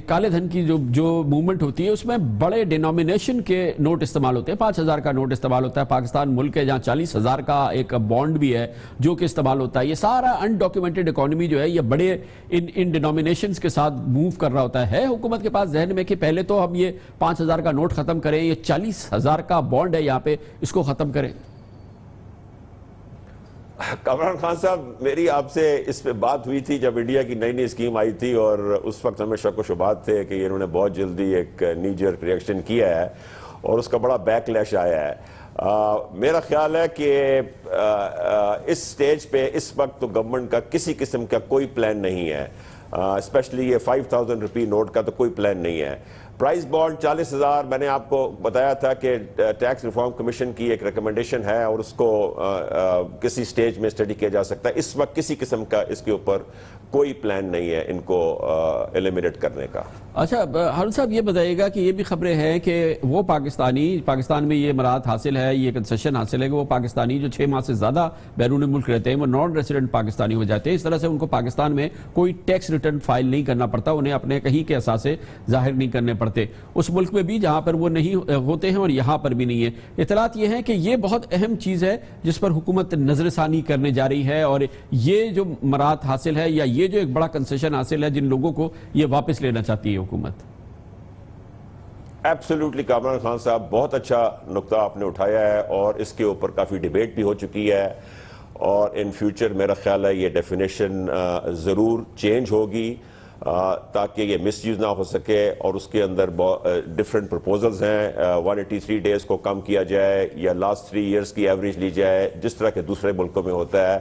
کالے دھن کی جو موومنٹ ہوتی ہے اس میں بڑے ڈینومینیشن کے نوٹ استعمال ہوتے ہیں. 5,000 کا نوٹ استعمال ہوتا ہے. پاکستان ملک ہے جہاں 40,000 کا ایک بانڈ بھی ہے جو کہ استعمال ہوتا ہے. یہ سارا انڈاکیومنٹڈ اکانومی جو ہے یہ بڑے ان ڈینومینیشنز کے ساتھ موو کر رہا ہوتا ہے. حکومت کے پاس ذہن میں کہ پہلے تو ہم یہ 5,000 کا نوٹ ختم کریں, یہ 40,000 کا بانڈ ہے یہاں پہ, اس کو ختم کریں. کامران خان صاحب میری آپ سے اس پہ بات ہوئی تھی جب انڈیا کی نئی اسکیم آئی تھی اور اس وقت ہمیں شک و شبہات تھے کہ انہوں نے بہت جلدی ایک نی جرک ریئیکشن کیا ہے اور اس کا بڑا بیک لیش آیا ہے. میرا خیال ہے کہ اس سٹیج پہ اس وقت تو گورنمنٹ کا کسی قسم کا کوئی پلان نہیں ہے. اسپیشلی یہ 5,000 روپی نوٹ کا تو کوئی پلان نہیں ہے. پرائز بانڈ 40,000 میں نے آپ کو بتایا تھا کہ ٹیکس ریفارم کمیشن کی ایک ریکمنڈیشن ہے اور اس کو کسی سٹیج میں اسٹڈی کیا جا سکتا ہے. اس وقت کسی قسم کا اس کے اوپر کوئی پلان نہیں ہے ان کو ایلیمینیٹ کرنے کا. اچھا ہارون صاحب یہ بتائیے گا کہ یہ بھی خبریں ہیں کہ وہ پاکستان میں یہ مراحت حاصل ہے, یہ کنسیشن حاصل ہے کہ وہ پاکستانی جو 6 ماہ سے زیادہ بیرون ملک رہتے ہیں وہ نان ریزیڈنٹ پاکستانی ہو جاتے ہیں. اس طرح سے ان کو پاکستان میں کوئی ٹیکس ریٹرن فائل نہیں کرنا پڑتا, انہیں اپنے کہیں کے اثاثے ظاہر نہیں کرنے پڑتے اس ملک میں بھی جہاں پر وہ نہیں ہوتے ہیں اور یہاں پر بھی نہیں ہے. اطلاعات یہ ہیں کہ یہ بہت اہم چیز ہے جس پر حکومت نظر ثانی کرنے جا رہی ہے اور یہ جو مراحت حاصل ہے یا یہ جو ایک بڑا کنسیشن حاصل ہے جن لوگوں کو یہ واپس لینا چاہتی ہے حکومت. ایبسلیوٹلی کامران خان صاحب بہت اچھا نقطہ آپ نے اٹھایا ہے اور اس کے اوپر کافی ڈیبیٹ بھی ہو چکی ہے اور ان فیوچر میرا خیال ہے یہ ڈیفینیشن ضرور چینج ہوگی تاکہ یہ مس یوز نہ ہو سکے. اور اس کے اندر ڈفرینٹ پرپوزلز ہیں. 183 ڈیز کو کم کیا جائے یا لاسٹ 3 ایئرز کی ایوریج لی جائے جس طرح کے دوسرے ملکوں میں ہوتا ہے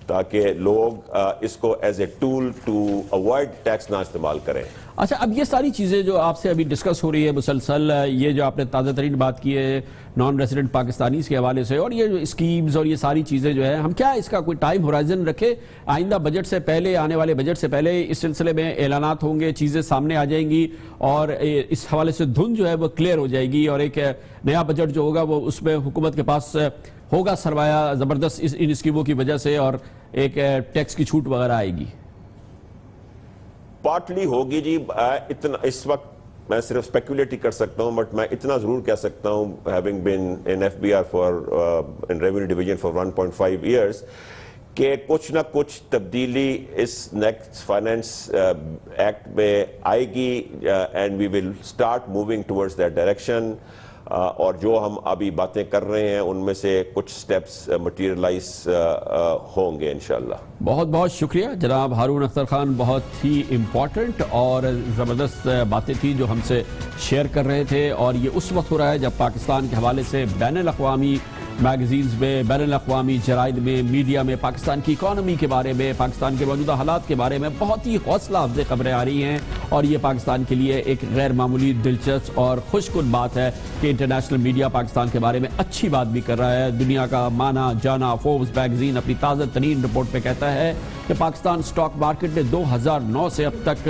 تاکہ لوگ اس کو as a tool to avoid tax نہ استعمال کریں. اچھا اب یہ ساری چیزیں جو آپ سے ابھی ڈسکس ہو رہی ہے مسلسل, یہ جو آپ نے تازہ ترین بات کی ہے نان ریزیڈنٹ پاکستانیز کے حوالے سے اور یہ جو اسکیمز اور یہ ساری چیزیں جو ہے, ہم کیا اس کا کوئی ٹائم ہورائزن رکھے؟ آئندہ بجٹ سے پہلے, آنے والے بجٹ سے پہلے اس سلسلے میں اعلانات ہوں گے, چیزیں سامنے آ جائیں گی اور اس حوالے سے دھن جو ہے وہ کلیئر ہو جائے گی اور ایک نیا بجٹ جو ہوگا وہ اس میں حکومت کے پاس ہوگا سرمایہ زبردست ان اسکیموں کی وجہ سے اور ایک ٹیکس کی چھوٹ وغیرہ آئے گی. پارٹلی ہوگی جی. اتنا اس وقت میں صرف اسپیکولیٹ ہی کر سکتا ہوں بٹ میں اتنا ضرور کہہ سکتا ہوں having been in FBR in revenue division for 1.5 years کہ کچھ نہ کچھ تبدیلی اس نیکسٹ فائنینس ایکٹ میں آئے گی and we will start moving towards that direction. اور جو ہم ابھی باتیں کر رہے ہیں ان میں سے کچھ سٹیپس مٹیریلائز ہوں گے انشاءاللہ. بہت بہت شکریہ جناب ہارون اختر خان, بہت ہی امپورٹنٹ اور زبردست باتیں تھیں جو ہم سے شیئر کر رہے تھے اور یہ اس وقت ہو رہا ہے جب پاکستان کے حوالے سے بین الاقوامی میگزینز میں, بین الاقوامی جرائد میں, میڈیا میں پاکستان کی اکانومی کے بارے میں, پاکستان کے موجودہ حالات کے بارے میں بہت ہی حوصلہ افزا خبریں آ رہی ہیں اور یہ پاکستان کے لیے ایک غیر معمولی دلچسپ اور خوش کن بات ہے کہ انٹرنیشنل میڈیا پاکستان کے بارے میں اچھی بات بھی کر رہا ہے. دنیا کا مانا جانا فوربس میگزین اپنی تازہ ترین رپورٹ میں کہتا ہے کہ پاکستان سٹاک مارکیٹ نے 2009 سے اب تک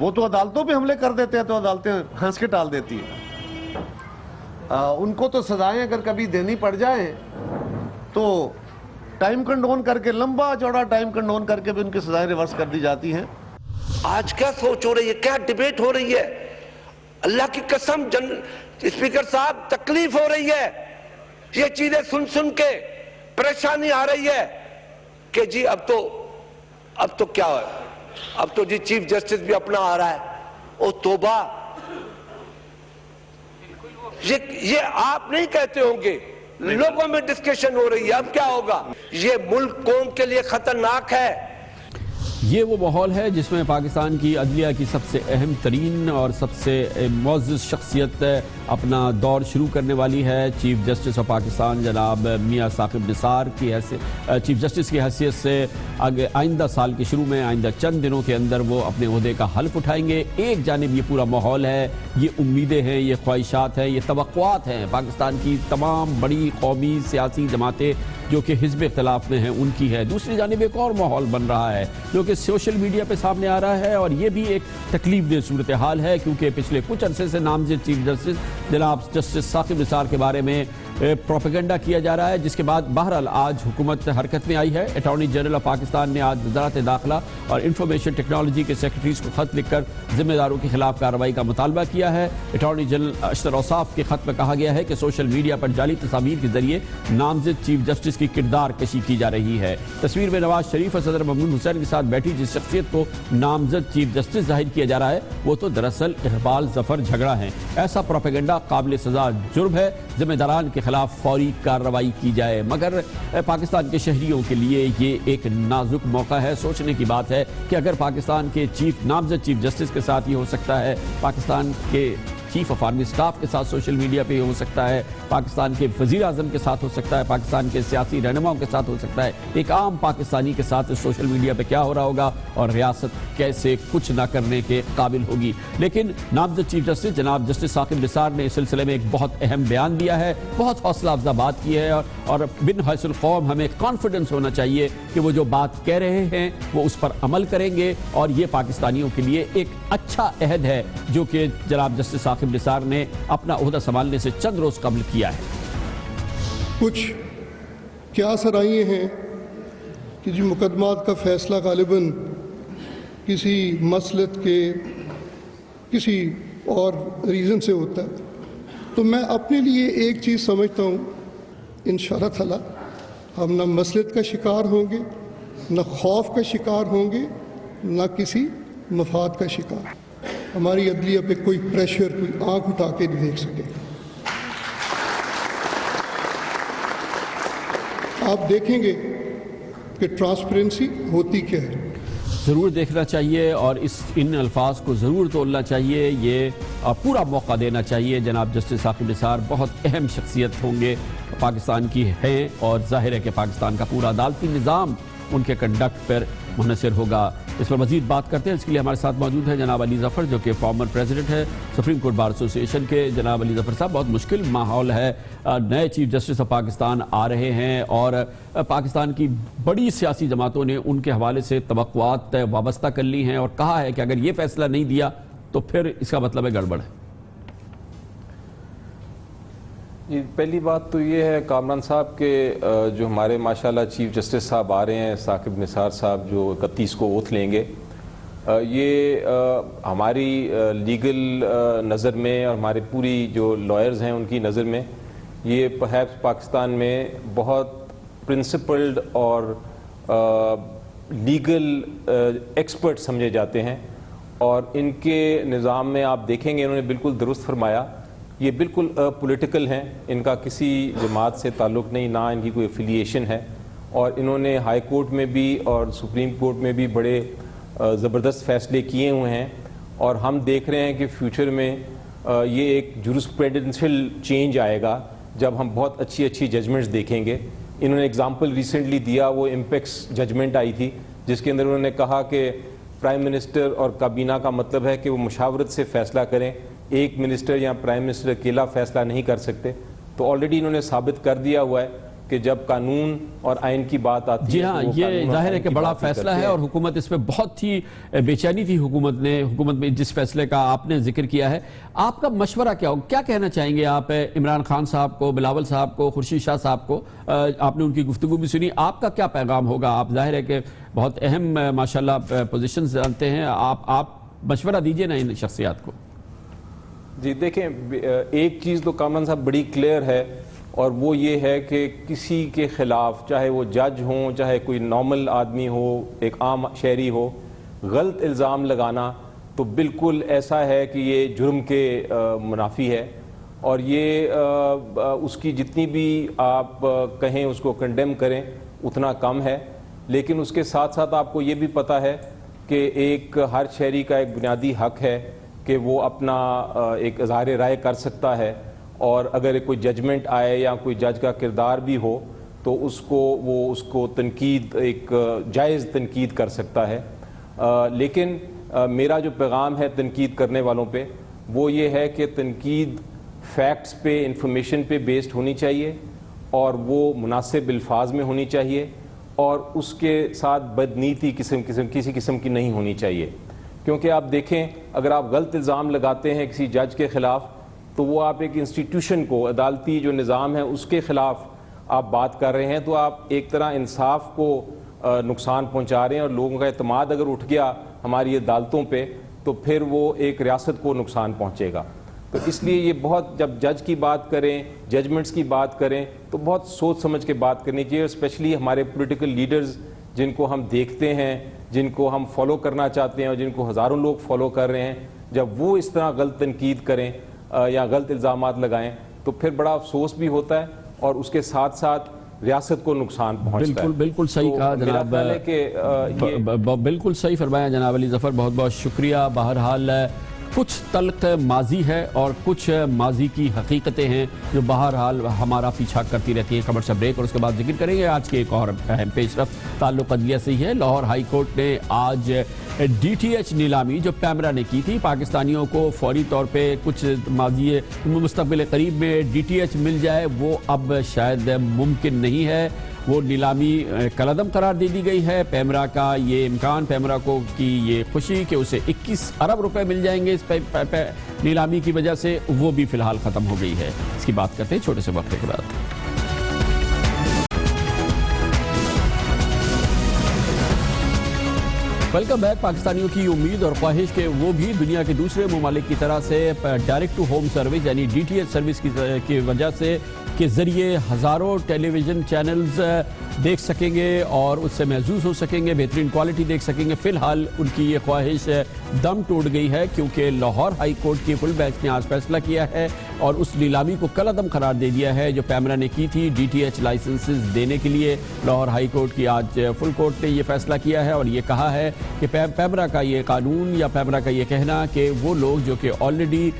وہ تو عدالتوں پہ حملے کر دیتے ہیں تو عدالتیں ہنس کے ٹال دیتی ہیں. ان کو تو سزائیں اگر کبھی دینی پڑ جائیں تو ٹائم کنڈون کر کے, لمبا چوڑا ٹائم کنڈون کر کے بھی ان کی سزائیں ریورس کر دی جاتی ہیں. آج کیا سوچ ہو رہی ہے, کیا ڈیبیٹ ہو رہی ہے؟ اللہ کی قسم اسپیکر صاحب تکلیف ہو رہی ہے یہ چیزیں سن کے, پریشانی آ رہی ہے کہ جی اب تو کیا ہے, اب تو جی چیف جسٹس بھی اپنا آ رہا ہے. او توبہ, یہ آپ نہیں کہتے ہوں گے, لوگوں میں ڈسکشن ہو رہی ہے. اب کیا ہوگا؟ یہ ملک قوم کے لیے خطرناک ہے. یہ وہ ماحول ہے جس میں پاکستان کی عدلیہ کی سب سے اہم ترین اور سب سے معزز شخصیت اپنا دور شروع کرنے والی ہے. چیف جسٹس آف پاکستان جناب میاں ثاقب نثار کی چیف جسٹس کی حیثیت سے آئندہ سال کے شروع میں, آئندہ چند دنوں کے اندر وہ اپنے عہدے کا حلف اٹھائیں گے. ایک جانب یہ پورا ماحول ہے, یہ امیدیں ہیں, یہ خواہشات ہیں, یہ توقعات ہیں پاکستان کی تمام بڑی قومی سیاسی جماعتیں جو کہ حزب اختلاف میں ہیں ان کی ہے. دوسری جانب ایک اور ماحول بن رہا ہے جو کہ سوشل میڈیا پہ سامنے آ رہا ہے, اور یہ بھی ایک تکلیف دہ صورتحال ہے کیونکہ پچھلے کچھ عرصے سے نامزد چیف جسٹس جناب جسٹس ثاقب نثار کے بارے میں پروپیگنڈا کیا جا رہا ہے, جس کے بعد بہرحال آج حکومت حرکت میں آئی ہے. اٹارنی جنرل آف پاکستان نے آج وزارت داخلہ اور انفارمیشن ٹیکنالوجی کے سیکرٹریز کو خط لکھ کر ذمہ داروں کے خلاف کارروائی کا مطالبہ کیا ہے. اٹارنی جنرل اشرف اوصاف کے خط میں کہا گیا ہے کہ سوشل میڈیا پر جعلی تصاویر کے ذریعے نامزد چیف جسٹس کی کردار کشی کی جا رہی ہے. تصویر میں نواز شریف اور صدر ممنون حسین کے ساتھ بیٹھی جس شخصیت کو نامزد چیف جسٹس ظاہر کیا جا رہا ہے وہ تو دراصل اقبال ظفر جھگڑا ہے. ایسا پروپیگنڈا قابل سزا جرم ہے, ذمہ داران کے خلاف فوری کارروائی کی جائے. مگر پاکستان کے شہریوں کے لیے یہ ایک نازک موقع ہے. سوچنے کی بات ہے کہ اگر پاکستان کے نامزد چیف جسٹس کے ساتھ یہ ہو سکتا ہے, پاکستان کے چیف آف آرمی سٹاف کے ساتھ سوشل میڈیا پہ ہو سکتا ہے, پاکستان کے وزیر اعظم کے ساتھ ہو سکتا ہے, پاکستان کے سیاسی رہنماؤں کے ساتھ ہو سکتا ہے, ایک عام پاکستانی کے ساتھ سوشل میڈیا پہ کیا ہو رہا ہوگا اور ریاست کیسے کچھ نہ کرنے کے قابل ہوگی. لیکن نامزد چیف جسٹس جناب جسٹس ثاقب نثار نے اس سلسلے میں ایک بہت اہم بیان دیا ہے, بہت حوصلہ افزا بات کی ہے, اور بن حیث القوم ہمیں کانفیڈنس ہونا چاہیے کہ وہ جو بات کہہ رہے ہیں وہ اس پر عمل کریں گے, اور یہ پاکستانیوں کے لیے ایک اچھا عہد ہے جو کہ جناب جسٹس ثاقب نثار نے اپنا عہدہ سنبھالنے سے چند روز قبل کیا ہے. کچھ کیا سرائیے ہیں کہ جی مقدمات کا فیصلہ غالباً کسی مسلط کے کسی اور ریزن سے ہوتا ہے, تو میں اپنے لیے ایک چیز سمجھتا ہوں, انشاءاللہ تعالی ہم نہ مسلط کا شکار ہوں گے, نہ خوف کا شکار ہوں گے, نہ کسی مفاد کا شکار. ہماری عدلیہ پہ کوئی پریشر, کوئی آنکھ اٹھا کے نہیں دیکھ سکے. آپ دیکھیں گے کہ ٹرانسپیرنسی ہوتی کیا ہے. ضرور دیکھنا چاہیے اور ان الفاظ کو ضرور تولنا چاہیے, یہ پورا موقع دینا چاہیے. جناب جسٹس ثاقب نثار بہت اہم شخصیت ہوں گے, پاکستان کی ہیں, اور ظاہر ہے کہ پاکستان کا پورا عدالتی نظام ان کے کنڈکٹ پر منحصر ہوگا. اس پر مزید بات کرتے ہیں, اس کے لیے ہمارے ساتھ موجود ہیں جناب علی ظفر جو کہ فارمر پریزیڈنٹ ہے سپریم کورٹ بار ایسوسی ایشن کے. جناب علی ظفر صاحب, بہت مشکل ماحول ہے, نئے چیف جسٹس آف پاکستان آ رہے ہیں اور پاکستان کی بڑی سیاسی جماعتوں نے ان کے حوالے سے توقعات وابستہ کر لی ہیں اور کہا ہے کہ اگر یہ فیصلہ نہیں دیا تو پھر اس کا مطلب ہے گڑبڑ ہے. جی, پہلی بات تو یہ ہے کامران صاحب کے جو ہمارے ماشاءاللہ چیف جسٹس صاحب آ رہے ہیں, ثاقب نثار صاحب جو 31 کو اوتھ لیں گے, یہ ہماری لیگل نظر میں اور ہمارے پوری جو لائرز ہیں ان کی نظر میں یہ پرہیپس پاکستان میں بہت پرنسپلڈ اور لیگل ایکسپرٹ سمجھے جاتے ہیں, اور ان کے نظام میں آپ دیکھیں گے انہوں نے بالکل درست فرمایا, یہ بالکل پولیٹیکل ہیں, ان کا کسی جماعت سے تعلق نہیں, نہ ان کی کوئی افیلیشن ہے, اور انہوں نے ہائی کورٹ میں بھی اور سپریم کورٹ میں بھی بڑے زبردست فیصلے کیے ہوئے ہیں, اور ہم دیکھ رہے ہیں کہ فیوچر میں یہ ایک جورسپریڈنشل چینج آئے گا جب ہم بہت اچھی اچھی ججمنٹس دیکھیں گے. انہوں نے اگزامپل ریسنٹلی دیا, وہ امپیکس ججمنٹ آئی تھی جس کے اندر انہوں نے کہا کہ پرائم منسٹر اور کابینہ کا مطلب ہے کہ وہ مشاورت سے فیصلہ کریں, ایک منسٹر یا پرائم منسٹر اکیلا فیصلہ نہیں کر سکتے. تو آلریڈی انہوں نے ثابت کر دیا ہوا ہے کہ جب قانون اور آئین کی بات آتی ہے جی ہاں، یہ ظاہر ہے کہ بڑا فیصلہ ہے اور حکومت اس میں بہت ہی بے چینی تھی حکومت میں جس فیصلے کا آپ نے ذکر کیا ہے. آپ کا مشورہ کیا ہو، کیا کہنا چاہیں گے آپ عمران خان صاحب کو، بلاول صاحب کو، خورشید شاہ صاحب کو؟ آپ نے ان کی گفتگو بھی سنی، آپ کا کیا پیغام ہوگا؟ آپ ظاہر ہے کہ بہت اہم ماشاءاللہ پوزیشنز جانتے ہیں، آپ مشورہ دیجئے نا ان شخصیات کو. جی دیکھیں، ایک چیز تو کامران صاحب بڑی کلیئر ہے، اور وہ یہ ہے کہ کسی کے خلاف، چاہے وہ جج ہوں، چاہے کوئی نارمل آدمی ہو، ایک عام شہری ہو، غلط الزام لگانا تو بالکل ایسا ہے کہ یہ جرم کے منافی ہے، اور یہ اس کی جتنی بھی آپ کہیں اس کو کنڈیم کریں اتنا کم ہے. لیکن اس کے ساتھ ساتھ آپ کو یہ بھی پتہ ہے کہ ایک ہر شہری کا ایک بنیادی حق ہے کہ وہ اپنا ایک اظہار رائے کر سکتا ہے، اور اگر کوئی ججمنٹ آئے یا کوئی جج کا کردار بھی ہو تو اس کو تنقید، ایک جائز تنقید کر سکتا ہے. لیکن میرا جو پیغام ہے تنقید کرنے والوں پہ وہ یہ ہے کہ تنقید فیکٹس پہ، انفارمیشن پہ بیسڈ ہونی چاہیے، اور وہ مناسب الفاظ میں ہونی چاہیے، اور اس کے ساتھ بدنیتی کسی قسم کی نہیں ہونی چاہیے. کیونکہ آپ دیکھیں، اگر آپ غلط الزام لگاتے ہیں کسی جج کے خلاف تو وہ آپ ایک انسٹیٹیوشن کو، عدالتی جو نظام ہے اس کے خلاف آپ بات کر رہے ہیں، تو آپ ایک طرح انصاف کو نقصان پہنچا رہے ہیں، اور لوگوں کا اعتماد اگر اٹھ گیا ہماری عدالتوں پہ تو پھر وہ ایک ریاست کو نقصان پہنچے گا. تو اس لیے یہ بہت، جب جج کی بات کریں، ججمنٹس کی بات کریں تو بہت سوچ سمجھ کے بات کرنی چاہیے. اسپیشلی ہمارے پولیٹیکل لیڈرز جن کو ہم دیکھتے ہیں، جن کو ہم فالو کرنا چاہتے ہیں اور جن کو ہزاروں لوگ فالو کر رہے ہیں، جب وہ اس طرح غلط تنقید کریں یا غلط الزامات لگائیں تو پھر بڑا افسوس بھی ہوتا ہے، اور اس کے ساتھ ساتھ ریاست کو نقصان پہنچتا ہے. بالکل صحیح کہا جناب، بالکل صحیح فرمایا جناب علی ظفر، بہت بہت شکریہ. بہرحال کچھ تلخ ماضی ہے اور کچھ ماضی کی حقیقتیں ہیں جو بہرحال ہمارا پیچھا کرتی رہتی ہیں. کمرشل بریک اور اس کے بعد ذکر کریں گے آج کے ایک اور اہم پیش رفت تعلق عدلیہ سے ہی ہے. لاہور ہائی کورٹ نے آج ڈی ٹی ایچ نیلامی جو پیمرا نے کی تھی، پاکستانیوں کو فوری طور پہ کچھ ماضی مستقبل قریب میں ڈی ٹی ایچ مل جائے، وہ اب شاید ممکن نہیں ہے. وہ نیلامی کالعدم قرار دے دی گئی ہے. پیمرا کا یہ امکان، پیمرا کو کی یہ خوشی کہ اسے 21 ارب روپے مل جائیں گے اس نیلامی کی وجہ سے، وہ بھی فی الحال ختم ہو گئی ہے. اس کی بات کرتے ہیں چھوٹے سے وقفے کے بعد. Welcome back. پاکستانیوں کی امید اور خواہش کہ وہ بھی دنیا کے دوسرے ممالک کی طرح سے ڈائریکٹ ٹو ہوم سروس یعنی ڈی ٹی ایچ سروس کی وجہ سے کے ذریعے ہزاروں ٹیلی ویژن چینلز دیکھ سکیں گے اور اس سے محظوظ ہو سکیں گے، بہترین کوالٹی دیکھ سکیں گے. فی الحال ان کی یہ خواہش دم ٹوٹ گئی ہے کیونکہ لاہور ہائی کورٹ کی فل بینچ نے آج فیصلہ کیا ہے اور اس نیلامی کو کالعدم قرار دے دیا ہے جو پیمرا نے کی تھی ڈی ٹی ایچ لائسنسز دینے کے لیے. لاہور ہائی کورٹ کی آج فل کورٹ نے یہ فیصلہ کیا ہے اور یہ کہا ہے کہ پیمرا کا یہ قانون یا پیمرا کا یہ کہنا کہ وہ لوگ جو کہ آلریڈی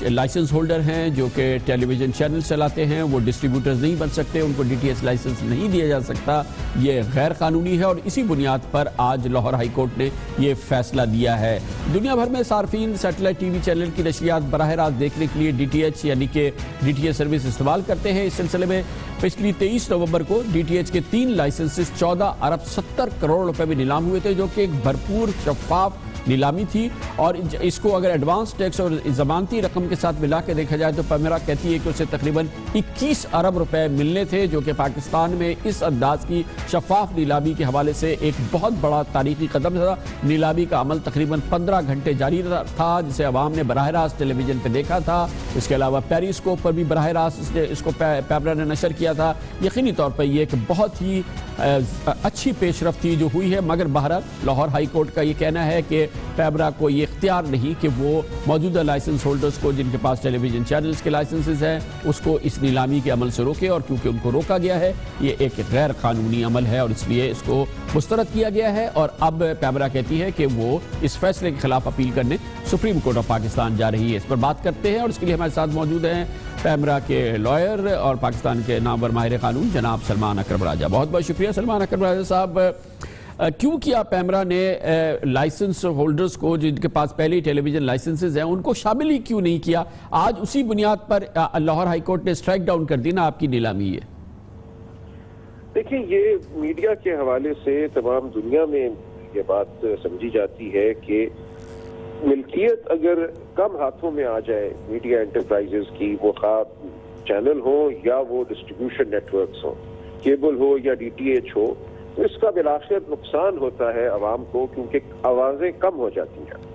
لائسنس ہولڈر ہیں، جو کہ ٹیلی ویژن چینل چلاتے ہیں، وہ ڈسٹریبیوٹرز نہیں بن سکتے، ان کو ڈی ٹی ایچ لائسنس نہیں دیا جا سکتا. یہ غیر قانونی ہے اور اسی بنیاد پر آج لاہور ہائی کورٹ نے یہ فیصلہ دیا ہے. دنیا بھر میں صارفین سیٹلائٹ ٹی وی چینل کی نشریات براہ راست دیکھنے کے لیے ڈی ٹی ایچ یعنی کہ ڈی ٹی ایچ سروس استعمال کرتے ہیں. اس سلسلے میں پچھلی 23 نومبر کو ڈی ٹی ایچ کے 3 لائسنسز 14 ارب 70 کروڑ روپے میں نیلام ہوئے تھے، جو کہ ایک بھرپور شفاف نیلامی تھی. اور اس کو اگر ایڈوانس ٹیکس اور ضمانتی رقم کے ساتھ ملا کے دیکھا جائے تو پیمرا کہتی ہے کہ اسے تقریباً 21 ارب روپے ملنے تھے، جو کہ پاکستان میں اس انداز کی شفاف نیلامی کے حوالے سے ایک بہت بڑا تاریخی قدم تھا. نیلامی کا عمل تقریباً 15 گھنٹے جاری تھا جسے عوام نے براہ راست ٹیلی ویژن پہ دیکھا تھا. اس کے علاوہ پیریسکوپ پر بھی براہ راست اس کو پیمرا نے نشر کیا تھا. یقینی طور پر یہ ایک بہت ہی اچھی پیش رفت تھی جو ہوئی ہے، مگر بہرحال لاہور ہائی کورٹ کا یہ کہنا ہے کہ پیمرا کو یہ اختیار نہیں کہ وہ موجودہ لائسنس ہولڈرز کو جن کے پاس ٹیلی ویژن چینلز کے لائسنسز ہیں اس کو اس نیلامی کے عمل سے روکے، اور کیونکہ ان کو روکا گیا ہے یہ ایک غیر قانونی عمل ہے اور اس لیے اس کو مسترد کیا گیا ہے. اور اب پیمرا کہتی ہے کہ وہ اس فیصلے کے خلاف اپیل کرنے سپریم کورٹ آف پاکستان جا رہی ہے. اس پر بات کرتے ہیں اور اس کے لیے ہمارے ساتھ موجود ہیں پیمرا کے لائر اور پاکستان کے نامور ماہر قانون جناب سلمان اکرم راجہ. بہت بہت شکریہ سلمان اکرم راجہ صاحب. کیوں کیا پیمرا نے لائسنس ہولڈرز کو جن کے پاس پہلے ٹیلی ویژن لائسنسز ہیں ان کو شامل ہی کیوں نہیں کیا؟ آج اسی بنیاد پر لاہور ہائی کورٹ نے اسٹرائک ڈاؤن کر دی نا آپ کی نیلامی. دیکھیں یہ میڈیا کے حوالے سے تمام دنیا میں یہ بات سمجھی جاتی ہے کہ ملکیت اگر کم ہاتھوں میں آ جائے میڈیا انٹرپرائزز کی، وہ خواہ چینل ہو یا وہ ڈسٹریبیوشن نیٹ ورکس ہوں، کیبل ہو یا ڈی ٹی ایچ ہو، تو اس کا بالآخر نقصان ہوتا ہے عوام کو، کیونکہ آوازیں کم ہو جاتی ہیں۔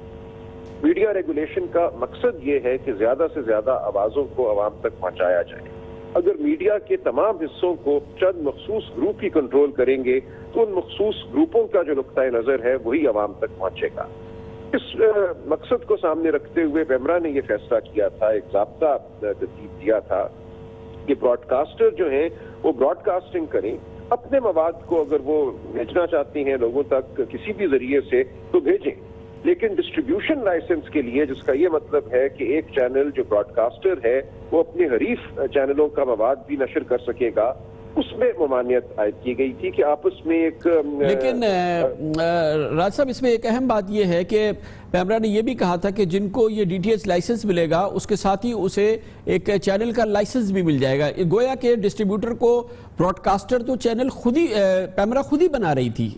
میڈیا ریگولیشن کا مقصد یہ ہے کہ زیادہ سے زیادہ آوازوں کو عوام تک پہنچایا جائے۔ اگر میڈیا کے تمام حصوں کو چند مخصوص گروپ ہی کنٹرول کریں گے تو ان مخصوص گروپوں کا جو نقطۂ نظر ہے وہی عوام تک پہنچے گا۔ اس مقصد کو سامنے رکھتے ہوئے پیمرا نے یہ فیصلہ کیا تھا، ایک ضابطہ ترتیب دیا تھا کہ براڈ کاسٹر جو ہیں وہ براڈ کاسٹنگ کریں، اپنے مواد کو اگر وہ بھیجنا چاہتے ہیں لوگوں تک کسی بھی ذریعے سے تو بھیجیں، لیکن ڈسٹریبیوشن لائسنس کے لیے، جس کا یہ مطلب ہے کہ ایک چینل جو براڈ کاسٹر ہے وہ اپنے حریف چینلوں کا مواد بھی نشر کر سکے گا، اس میں ممانعت عائد کی گئی تھی کہ آپس میں ایک لیکن راج صاحب اس میں ایک اہم بات یہ ہے کہ پیمرا نے یہ بھی کہا تھا کہ جن کو یہ ڈی ٹی ایچ لائسنس ملے گا اس کے ساتھ ہی اسے ایک چینل کا لائسنس بھی مل جائے گا، گویا کہ ڈسٹریبیوٹر کو براڈ کاسٹر تو چینل خود ہی پیمرا خود ہی بنا رہی تھی۔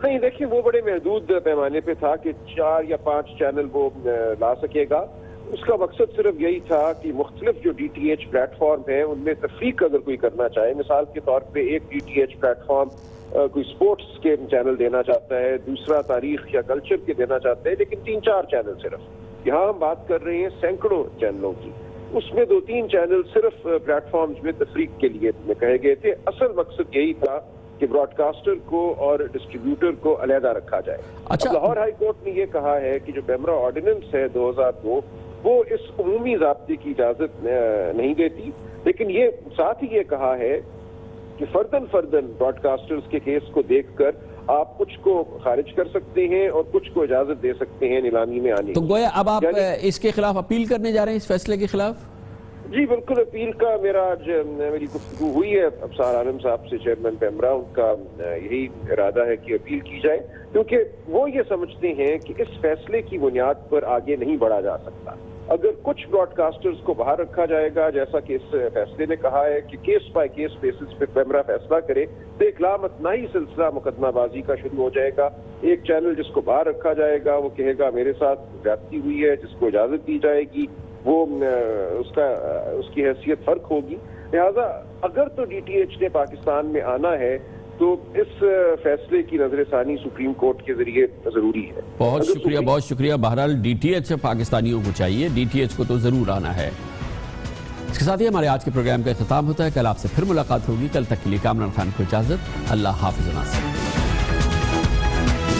نہیں دیکھیں وہ بڑے محدود پیمانے پہ تھا کہ 4 یا 5 چینل وہ لا سکے گا، اس کا مقصد صرف یہی تھا کہ مختلف جو D T H platform ہیں ان میں تفریق اگر کوئی کرنا چاہے، مثال کے طور پہ ایک D T H platform کوئی سپورٹس کے چینل دینا چاہتا ہے، دوسرا تاریخ یا کلچر کے دینا چاہتا ہے، لیکن 3-4 چینل صرف، یہاں ہم بات کر رہے ہیں سینکڑوں چینلوں کی، اس میں 2-3 چینل صرف پلیٹ فارمز میں تفریق کے لیے کہے گئے تھے۔ اصل مقصد یہی تھا کہ براڈ کاسٹر کو اور ڈسٹریبیوٹر کو علیحدہ رکھا جائے۔ لاہور ہائی کورٹ نے یہ کہا ہے کہ جو پیمرا آرڈیننس ہے 2002 وہ اس عمومی ضابطے کی اجازت نہیں دیتی، لیکن یہ ساتھ ہی یہ کہا ہے کہ فردن براڈ کاسٹرز کے کیس کو دیکھ کر آپ کچھ کو خارج کر سکتے ہیں اور کچھ کو اجازت دے سکتے ہیں نیلامی میں آنے کی۔ تو گویا اب آپ اس کے خلاف اپیل کرنے جا رہے ہیں، اس فیصلے کے خلاف؟ جی بالکل، اپیل کا میری گفتگو ہوئی ہے ابصار عالم صاحب سے، چیئرمین پیمرا، ان کا یہی ارادہ ہے کہ اپیل کی جائے، کیونکہ وہ یہ سمجھتے ہیں کہ اس فیصلے کی بنیاد پر آگے نہیں بڑھا جا سکتا۔ اگر کچھ براڈ کاسٹرز کو باہر رکھا جائے گا، جیسا کہ اس فیصلے نے کہا ہے کہ کیس بائی کیس بیسس پہ پیمرا فیصلہ کرے، تو ایک لامتناہی سلسلہ مقدمہ بازی کا شروع ہو جائے گا۔ ایک چینل جس کو باہر رکھا جائے گا وہ کہے گا میرے ساتھ زیادتی ہوئی ہے، جس کو اجازت دی جائے گی وہ اس کی حیثیت فرق ہوگی۔ لہذا اگر تو ڈی ٹی ایچ نے پاکستان میں آنا ہے تو اس فیصلے کی نظر ثانی سپریم کورٹ کے ذریعے ضروری ہے۔ بہت شکریہ۔ بہرحال ڈی ٹی ایچ پاکستانیوں کو چاہیے، ڈی ٹی ایچ کو تو ضرور آنا ہے۔ اس کے ساتھ ہی ہمارے آج کے پروگرام کا اختتام ہوتا ہے۔ کل آپ سے پھر ملاقات ہوگی، کل تک کے لیے کامران خان کو اجازت، اللہ حافظ ناصر۔